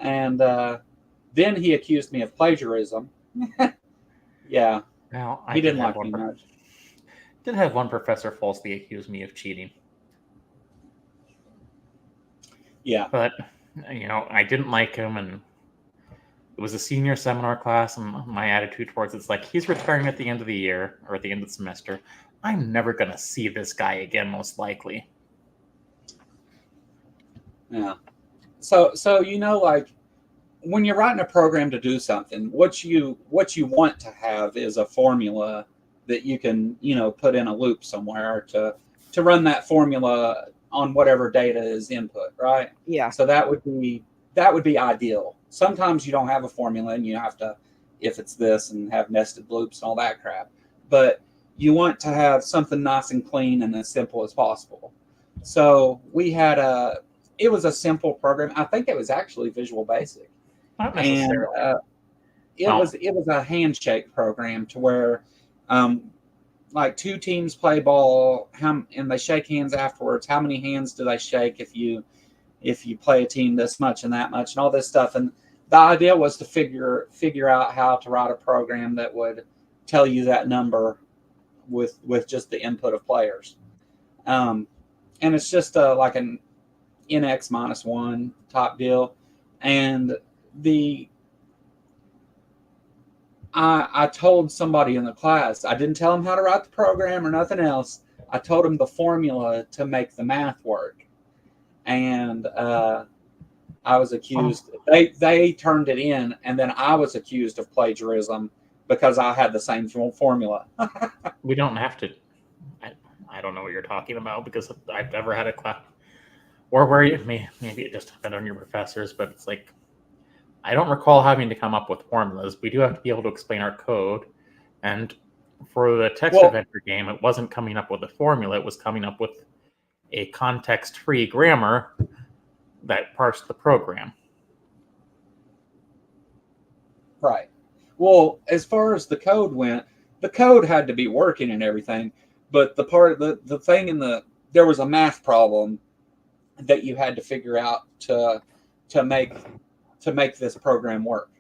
S4: And then he accused me of plagiarism. Yeah.
S5: Well,
S4: he didn't like me much.
S5: Did have one professor falsely accuse me of cheating.
S4: Yeah.
S5: But, you know, I didn't like him, and it was a senior seminar class, and my attitude towards it's like, he's retiring at the end of the year, or at the end of the semester. I'm never going to see this guy again, most likely.
S4: Yeah. So you know, like, when you're writing a program to do something, what you want to have is a formula that you can, you know, put in a loop somewhere to run that formula on whatever data is input, right?
S1: Yeah.
S4: So that would be ideal. Sometimes you don't have a formula and you have to, if it's this, and have nested loops and all that crap. But you want to have something nice and clean and as simple as possible. So we had it was a simple program. I think it was actually Visual Basic.
S5: Not necessarily.
S4: And it was a handshake program to where like two teams play ball, and they shake hands afterwards. How many hands do they shake if you play a team this much and that much and all this stuff? And the idea was to figure out how to write a program that would tell you that number with just the input of players. And it's just like an NX -1 type deal. And I told somebody in the class, I didn't tell them how to write the program or nothing else. I told them the formula to make the math work. And I was accused. They turned it in, and then I was accused of plagiarism because I had the same formula.
S5: We don't have to. I don't know what you're talking about, because I've never had a class, or where maybe it just happened on your professors, but it's like, I don't recall having to come up with formulas. We do have to be able to explain our code. And for the text adventure game, it wasn't coming up with a formula. It was coming up with a context-free grammar that parsed the program.
S4: Right. Well, as far as the code went, the code had to be working and everything, but the thing there was a math problem that you had to figure out to make this program work,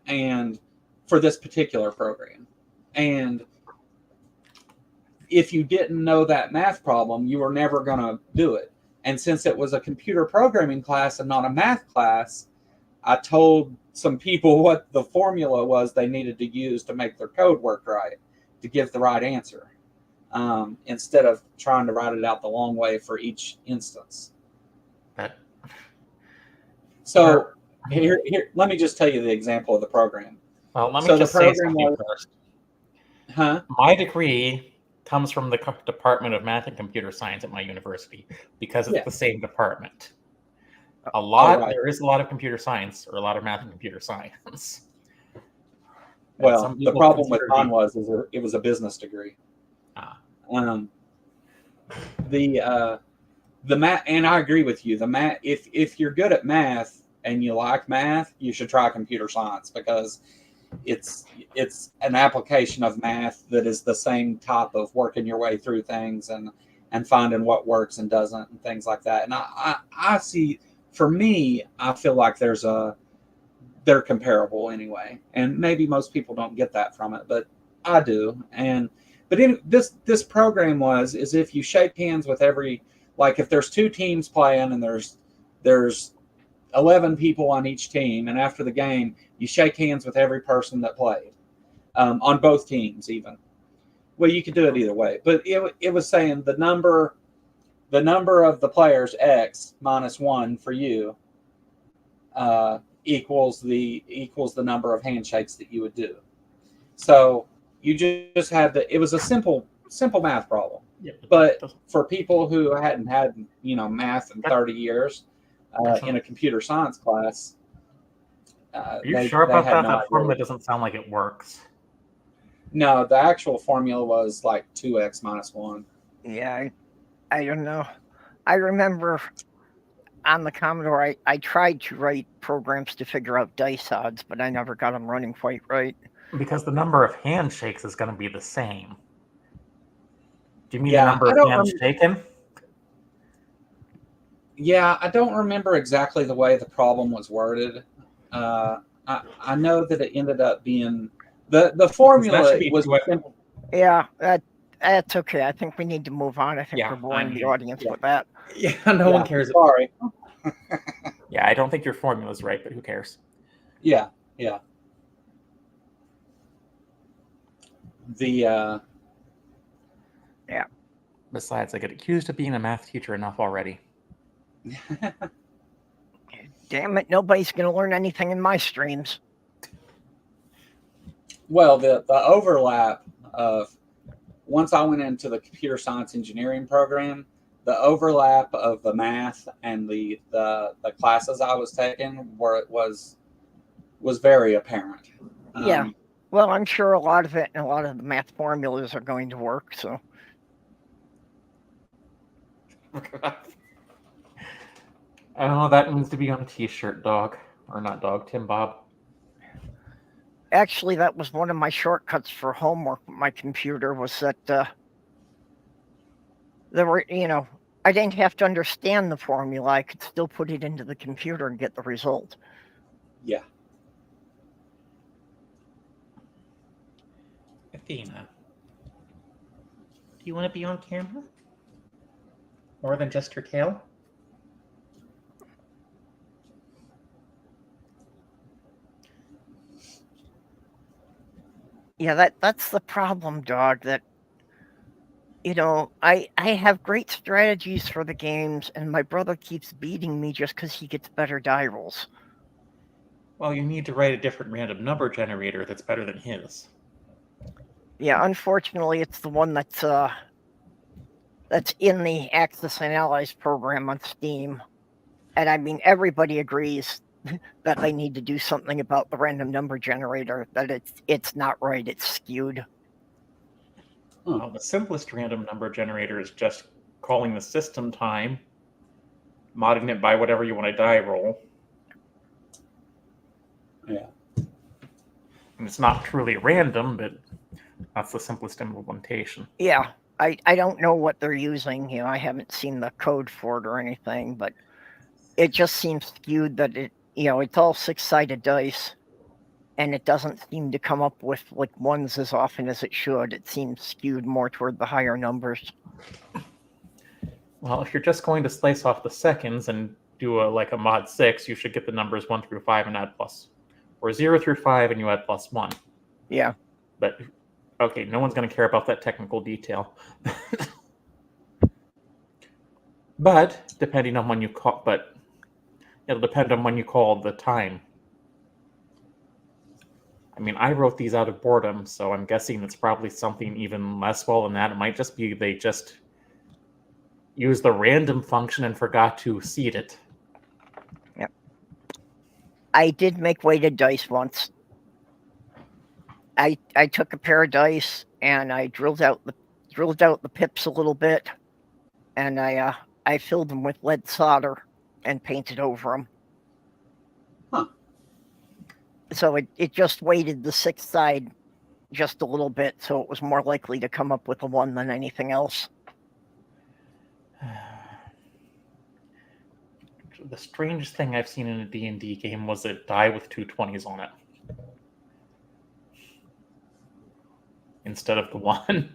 S4: and for this particular program. And if you didn't know that math problem, you were never going to do it. And since it was a computer programming class and not a math class, I told some people what the formula was they needed to use to make their code work right, to give the right answer, instead of trying to write it out the long way for each instance. So here, let me just tell you the example of the program.
S5: Well, let me
S4: So
S5: just
S4: the
S5: say
S4: program
S5: something
S4: was-
S5: first. My degree comes from the Department of Math and Computer Science at my university because it's the same department. There is a lot of computer science, or a lot of math and computer science.
S4: Well, the problem with mine was it was a business degree. The math, and I agree with you. The math, if you're good at math and you like math, you should try computer science, because it's an application of math that is the same type of working your way through things and finding what works and doesn't and things like that. And I see, for me, I feel like they're comparable anyway. And maybe most people don't get that from it, but I do. But this program is if you shake hands with every, like if there's 2 teams playing and there's 11 people on each team, and after the game you shake hands with every person that played, on both teams even. Well, you could do it either way, but it was saying the number of the players, X minus 1 for you, equals the number of handshakes that you would do. So you just had it was a simple math problem.
S5: Yeah,
S4: but for people who hadn't had math in 30 years in a computer science class,
S5: are you sure about that? That formula doesn't sound like it works.
S4: No, the actual formula was like 2x minus 1.
S1: Yeah, I don't know. I remember on the Commodore, I tried to write programs to figure out dice odds, but I never got them running quite right.
S5: Because the number of handshakes is going to be the same. Do you mean the number of hands shaken?
S4: Yeah, I don't remember exactly the way the problem was worded. I know that it ended up being the formula was simple.
S1: Yeah, that's okay. I think we need to move on. I think we're boring the audience with that.
S5: Yeah, no one cares.
S4: Sorry.
S5: Yeah, I don't think your formula is right, but who cares?
S4: Yeah.
S1: Yeah.
S5: Besides, I get accused of being a math teacher enough already.
S1: Damn it, nobody's going to learn anything in my streams.
S4: Well, the overlap of, once I went into the computer science engineering program, the overlap of the math and the classes I was taking was very apparent.
S1: Yeah. Well, I'm sure a lot of it and a lot of the math formulas are going to work, so.
S5: Oh, that needs to be on a t-shirt, dog. Or not dog, Tim Bob.
S1: Actually, that was one of my shortcuts for homework with my computer, was that there were, I didn't have to understand the formula. I could still put it into the computer and get the result.
S4: Yeah.
S5: Athena, do you want to be on camera? More than just your tail?
S1: Yeah, that's the problem, dog, that, I have great strategies for the games, and my brother keeps beating me just because he gets better die rolls.
S5: Well, you need to write a different random number generator that's better than his.
S1: Yeah, unfortunately, it's the one that's in the Axis and Allies program on Steam. And I mean, everybody agrees that they need to do something about the random number generator, that it's not right, it's skewed.
S5: Well, the simplest random number generator is just calling the system time, modding it by whatever you want to die roll.
S4: Yeah.
S5: And it's not truly random, but that's the simplest implementation.
S1: Yeah, I don't know what they're using. I haven't seen the code for it or anything, but it just seems skewed that it's all 6-sided dice, and it doesn't seem to come up with like ones as often as it should. It seems skewed more toward the higher numbers.
S5: Well, if you're just going to slice off the seconds and do a mod 6, you should get the numbers 1 through 5 and add plus. Or 0 through 5 and you add +1.
S1: Yeah.
S5: But, okay, no one's going to care about that technical detail. But, depending on when you call, but it'll depend on when you call the time. I mean, I wrote these out of boredom, so I'm guessing it's probably something even less well than that. It might just be they just used the random function and forgot to seed it.
S1: Yep. I did make weighted dice once. I took a pair of dice and I drilled out the pips a little bit, and I filled them with lead solder and painted over them.
S4: Huh.
S1: So it just weighted the 6th side just a little bit, so it was more likely to come up with a 1 than anything else.
S5: The strangest thing I've seen in a D&D game was a die with 2 20s on it. Instead of the 1.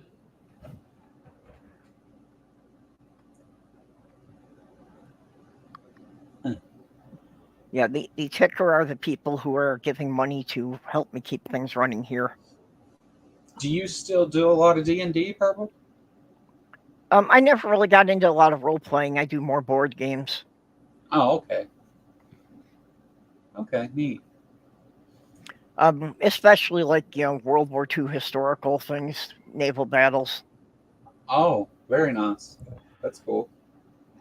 S1: Yeah, the ticker are the people who are giving money to help me keep things running here.
S4: Do you still do a lot of D&D, Purple?
S1: I never really got into a lot of role-playing. I do more board games.
S4: Oh, okay. Okay, neat.
S1: Especially like, World War II historical things, naval battles.
S4: Oh, very nice. That's cool.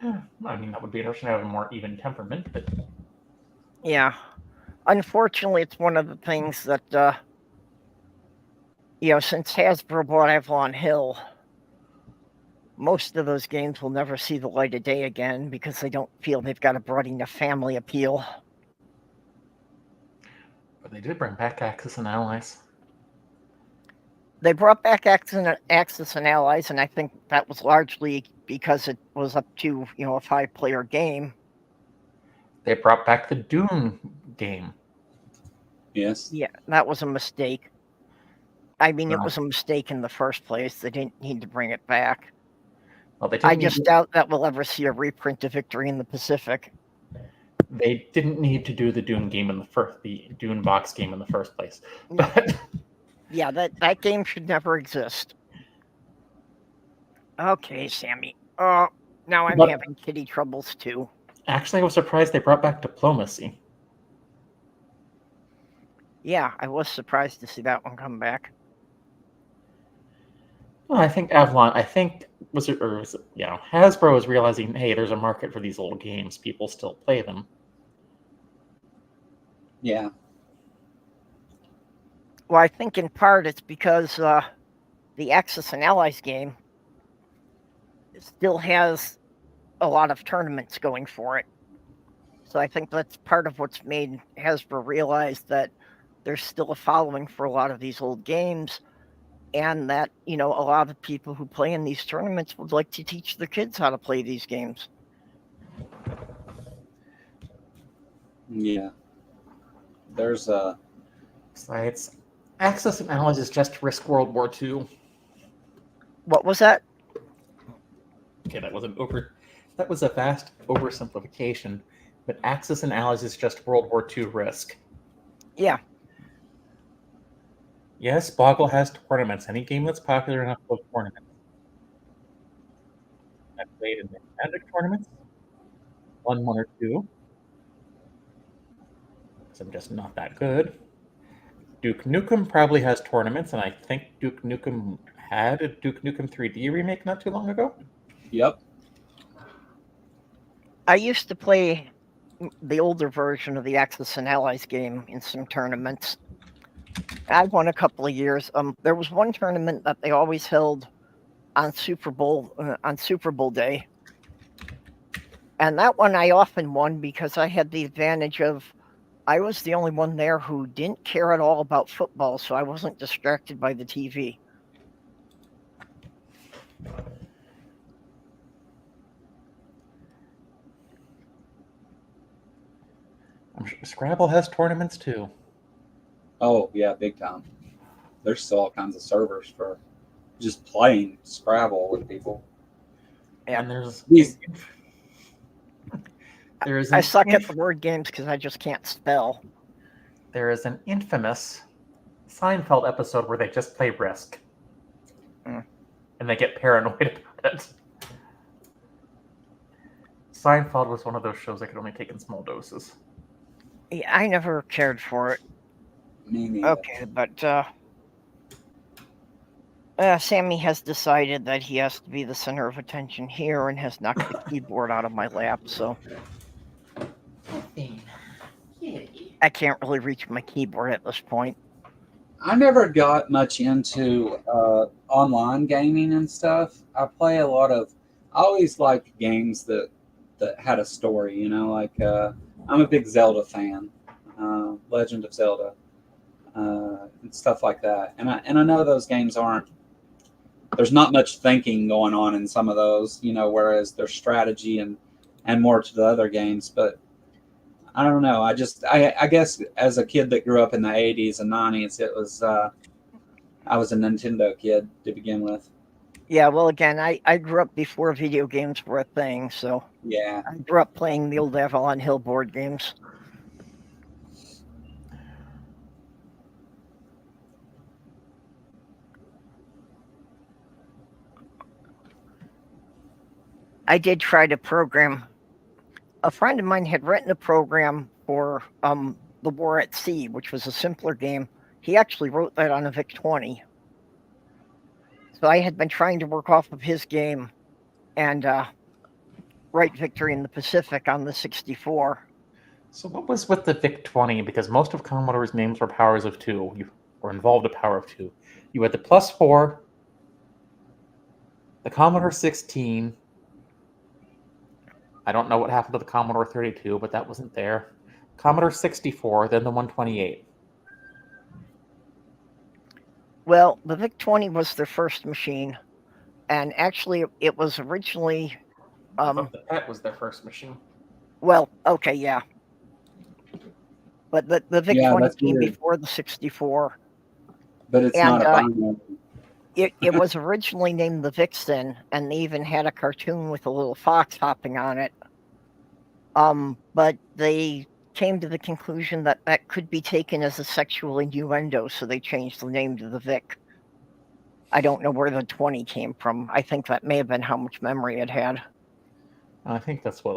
S5: Yeah, I mean, that would be interesting to have a more even temperament, but...
S1: Yeah. Unfortunately, it's one of the things that, since Hasbro bought Avalon Hill, most of those games will never see the light of day again because they don't feel they've got a broad enough family appeal.
S5: But they did bring back Axis and Allies.
S1: They brought back Axis and Allies, and I think that was largely because it was up to, a 5-player game.
S5: They brought back the Dune game.
S4: Yes.
S1: Yeah, that was a mistake. I mean,
S5: No.
S1: It was a mistake in the first place. They didn't need to bring it back.
S5: Well,
S1: I just doubt that we'll ever see a reprint of Victory in the Pacific.
S5: They didn't need to do the Dune game the Dune box game in the first place.
S1: No.
S5: But
S1: Yeah, that game should never exist. Okay, Sammy. Oh, now I'm having kitty troubles too.
S5: actually, I was surprised they brought back Diplomacy.
S1: Yeah, I was surprised to see that one come back.
S5: Well, I think Avalon. Hasbro is realizing, hey, there's a market for these little games. People still play them.
S4: Yeah.
S1: Well, I think in part it's because the Axis and Allies game still has a lot of tournaments going for it. So I think that's part of what's made Hasbro realize that there's still a following for a lot of these old games, and that, a lot of people who play in these tournaments would like to teach their kids how to play these games.
S4: Yeah. There's
S5: Besides, Axis and Allies is just Risk World War II.
S1: What was that?
S5: Okay, that was a vast oversimplification. But Axis and Allies is just World War II Risk.
S1: Yeah.
S5: Yes, Boggle has tournaments. Any game that's popular enough will have tournaments. I've played in the Magic tournaments. Won 1 or 2. Because I'm just not that good. Duke Nukem probably has tournaments, and I think Duke Nukem had a Duke Nukem 3D remake not too long ago.
S4: Yep.
S1: I used to play the older version of the Axis and Allies game in some tournaments. I won a couple of years. There was one tournament that they always held on Super Bowl Day. And that one I often won because I had the advantage of I was the only one there who didn't care at all about football, so I wasn't distracted by the TV.
S5: I'm sure Scrabble has tournaments too.
S4: Oh yeah, big time. There's still all kinds of servers for just playing Scrabble with people.
S1: Yeah.
S5: And there's
S4: These-
S1: I suck at the word games because I just can't spell.
S5: There is an infamous Seinfeld episode where they just play Risk.
S1: Mm.
S5: And they get paranoid about it. Seinfeld was one of those shows I could only take in small doses.
S1: Yeah, I never cared for it.
S4: Me neither.
S1: Okay, but Sammy has decided that he has to be the center of attention here and has knocked the keyboard out of my lap, so I can't really reach my keyboard at this point.
S4: I never got much into online gaming and stuff. I play a lot of. I always liked games that had a story. You know, like I'm a big Zelda fan, Legend of Zelda, and stuff like that. And I know those games aren't. There's not much thinking going on in some of those, you know, whereas there's strategy and more to the other games. But I don't know. I guess as a kid that grew up in the 80s and 90s, it was I was a Nintendo kid to begin with.
S1: Yeah, well, again, I grew up before video games were a thing, so
S4: Yeah.
S1: I grew up playing the old Avalon Hill board games. I did try to program. A friend of mine had written a program for the War at Sea, which was a simpler game. He actually wrote that on a VIC-20. So I had been trying to work off of his game and write Victory in the Pacific on the 64.
S5: So what was with the VIC-20? Because most of Commodore's names were powers of 2, or involved a power of 2. You had the +4, the Commodore 16. I don't know what happened to the Commodore 32, but that wasn't there. Commodore 64, then the 128.
S1: Well, the VIC-20 was their first machine, and actually it was originally...
S5: I thought the PET was their first machine.
S1: Well, okay, yeah. But the VIC-20 came before the 64.
S4: But it's not a binary.
S1: It was originally named the Vixen, and they even had a cartoon with a little fox hopping on it. But they came to the conclusion that that could be taken as a sexual innuendo, so they changed the name to the Vic. I don't know where the 20 came from. I think that may have been how much memory it had.
S5: I think that's what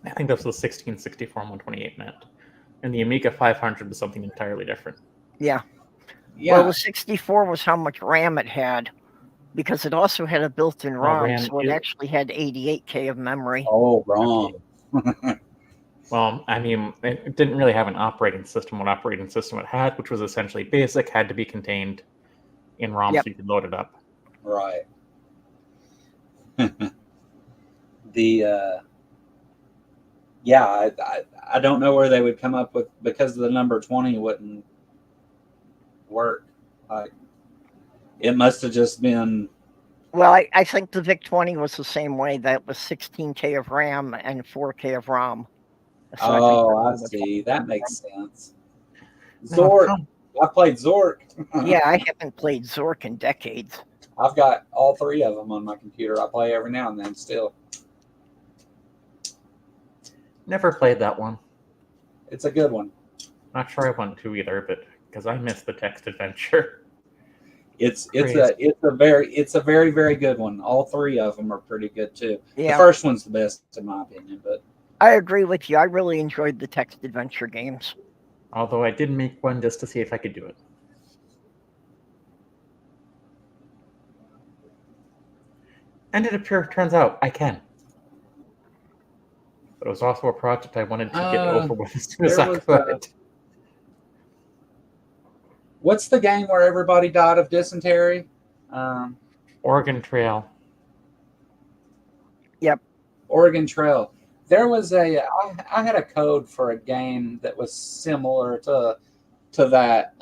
S5: I think that's what the 16, 64, and 128 meant. And the Amiga 500 was something entirely different.
S1: Yeah.
S4: Yeah.
S1: Well, the 64 was how much RAM it had, because it also had a built-in ROM, so it actually had 88K of memory.
S4: Oh, wrong.
S5: Well, I mean, it didn't really have an operating system. What operating system it had, which was essentially BASIC, had to be contained in ROM so you could load it up.
S4: Right. I don't know where they would come up with, because the number 20 wouldn't work. It must have just been.
S1: Well, I think the VIC-20 was the same way. That was 16K of RAM and 4K of ROM.
S4: So I see. That makes sense. Zork. I played Zork.
S1: Yeah, I haven't played Zork in decades.
S4: I've got all 3 of them on my computer. I play every now and then still.
S5: Never played that one.
S4: It's a good one.
S5: Not sure I want to either, but because I missed the text adventure.
S4: It's a very, very good one. All 3 of them are pretty good too.
S1: Yeah.
S4: The first one's the best in my opinion, but
S1: I agree with you. I really enjoyed the text adventure games.
S5: Although I did make one just to see if I could do it. And it turns out I can. But it was also a project I wanted to get over with as soon as I could.
S4: What's the game where everybody died of dysentery?
S5: Oregon Trail.
S1: Yep.
S4: Oregon Trail. There was I had a code for a game that was similar to that,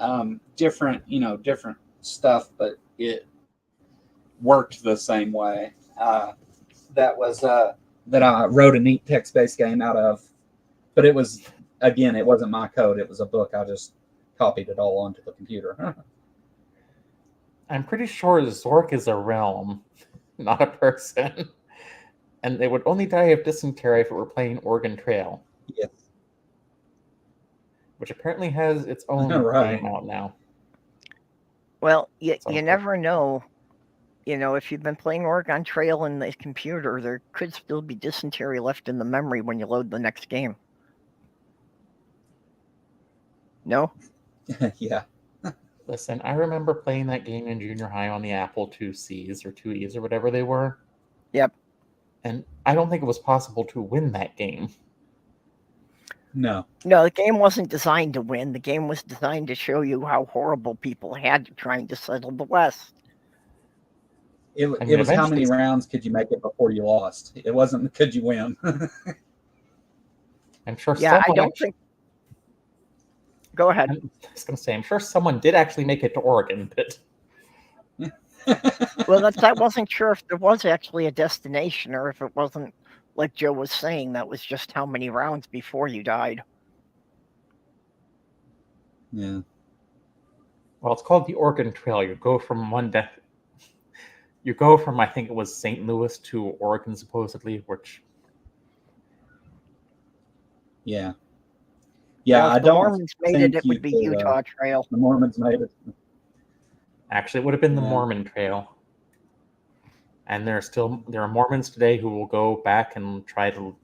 S4: different, different stuff, but it worked the same way. That was that I wrote a neat text-based game out of, but it was, again, it wasn't my code. It was a book. I just copied it all onto the computer.
S5: I'm pretty sure Zork is a realm, not a person. And they would only die of dysentery if it were playing Oregon Trail,
S4: Yes.
S5: which apparently has its own
S4: Right.
S5: game out now.
S1: Well, you
S5: So-
S1: never know. If you've been playing Oregon Trail in the computer, there could still be dysentery left in the memory when you load the next game. No?
S4: Yeah.
S5: Listen, I remember playing that game in junior high on the Apple IICs or 2Es or whatever they were.
S1: Yep.
S5: And I don't think it was possible to win that game.
S4: No.
S1: No, the game wasn't designed to win. The game was designed to show you how horrible people had to trying to settle the West.
S4: It was how many rounds could you make it before you lost? It wasn't could you win.
S5: I'm sure
S1: Yeah, I don't think... Go ahead.
S5: I was going to say, I'm sure someone did actually make it to Oregon, but...
S1: Well, I wasn't sure if there was actually a destination or if it wasn't, like Joe was saying, that was just how many rounds before you died.
S4: Yeah.
S5: Well, it's called the Oregon Trail. You go from you go from, I think it was St. Louis to Oregon, supposedly, which...
S4: Yeah. Yeah,
S1: well, if
S4: I
S1: the
S4: don't
S1: Mormons made
S4: think
S1: it would be Utah Trail.
S4: The Mormons made it.
S5: Actually, it would have been the
S4: Yeah.
S5: Mormon Trail. And there are Mormons today who will go back and try to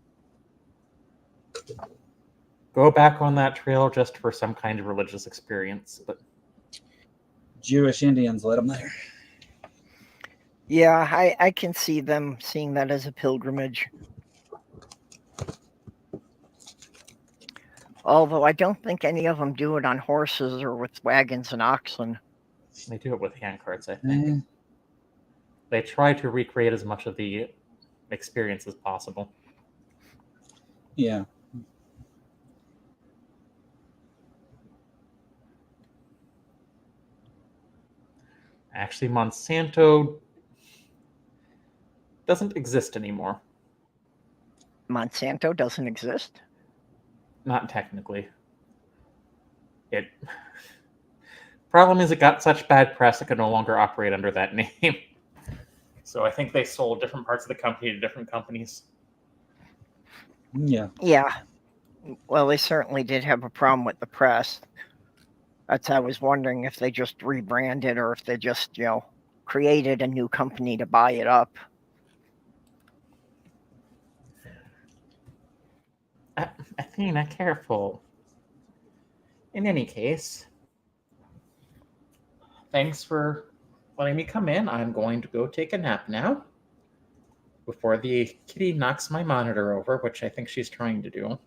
S5: go back on that trail just for some kind of religious experience. But
S4: Jewish Indians let them there.
S1: Yeah, I can see them seeing that as a pilgrimage. Although I don't think any of them do it on horses or with wagons and oxen.
S5: they do it with handcarts, I think. They try to recreate as much of the experience as possible.
S4: Yeah.
S5: Actually, Monsanto doesn't exist anymore.
S1: Monsanto doesn't exist?
S5: Not technically. It problem is it got such bad press it could no longer operate under that name. So I think they sold different parts of the company to different companies.
S4: Yeah.
S1: Yeah. Well, they certainly did have a problem with the press. That's I was wondering if they just rebranded or if they just, created a new company to buy it up.
S5: Athena, careful. In any case, thanks for letting me come in. I'm going to go take a nap now before the kitty knocks my monitor over, which I think she's trying to do.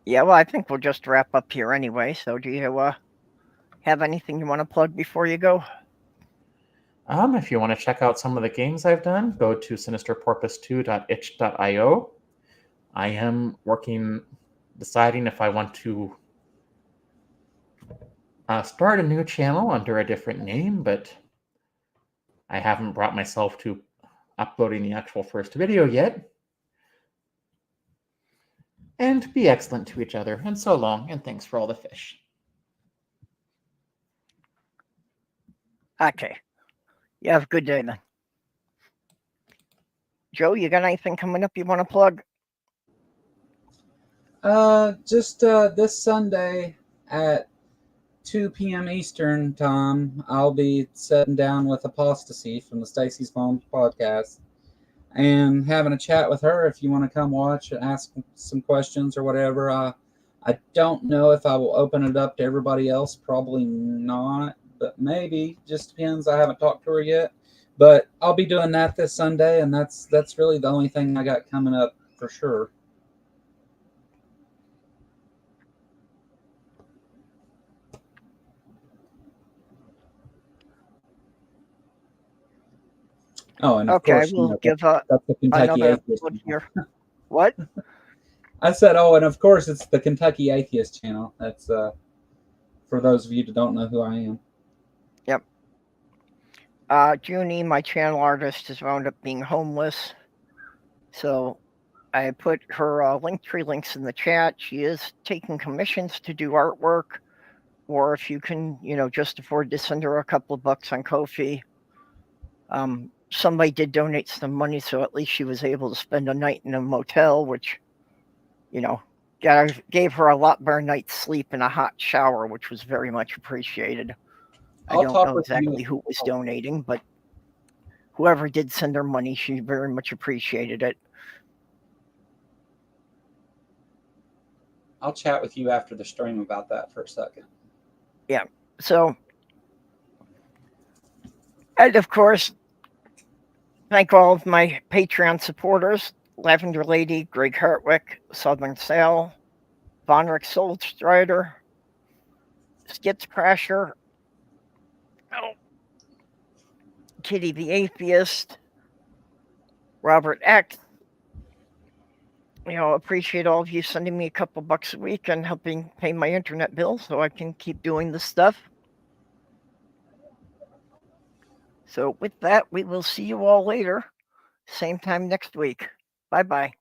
S1: Yeah, well, I think we'll just wrap up here anyway. So do you have anything you want to plug before you go?
S5: If you want to check out some of the games I've done, go to sinisterporpoise2.itch.io. I am deciding if I want to start a new channel under a different name, but I haven't brought myself to uploading the actual first video yet. And be excellent to each other, and so long, and thanks for all the fish.
S1: Okay. You have a good day then. Joe, you got anything coming up you want to plug?
S4: Just this Sunday at 2 p.m. Eastern time, I'll be sitting down with Apostasy from the Stacy's Phone podcast and having a chat with her. If you want to come watch and ask some questions or whatever, I don't know if I will open it up to everybody else. Probably not, but maybe. Just depends. I haven't talked to her yet, but I'll be doing that this Sunday, and that's really the only thing I got coming up for sure. Oh, and of
S1: Okay,
S4: course,
S1: we'll give
S4: that's the Kentucky
S1: another
S4: Atheist
S1: episode
S4: channel.
S1: here. What?
S4: I said, oh, and of course, it's the Kentucky Atheist channel. That's for those of you that don't know who I am.
S1: Yep. Jyuni, my channel artist, has wound up being homeless. So I put her Linktree links in the chat. She is taking commissions to do artwork, or if you can, just afford to send her a couple of bucks on Ko-fi. Somebody did donate some money, so at least she was able to spend a night in a motel, which, gave her a lot better night's sleep and a hot shower, which was very much appreciated. I don't know exactly who was donating, but whoever did send her money, she very much appreciated it.
S4: I'll chat with you after the stream about that for a second.
S1: Yeah. So, and of course, thank all of my Patreon supporters: Lavender Lady, Greg Hartwick, Southern Sail, Vonrek SoulStrider, Skits Crasher, Kitty the Atheist, Robert X. Appreciate all of you sending me a couple bucks a week and helping pay my internet bill so I can keep doing this stuff. So with that, we will see you all later. Same time next week. Bye-bye.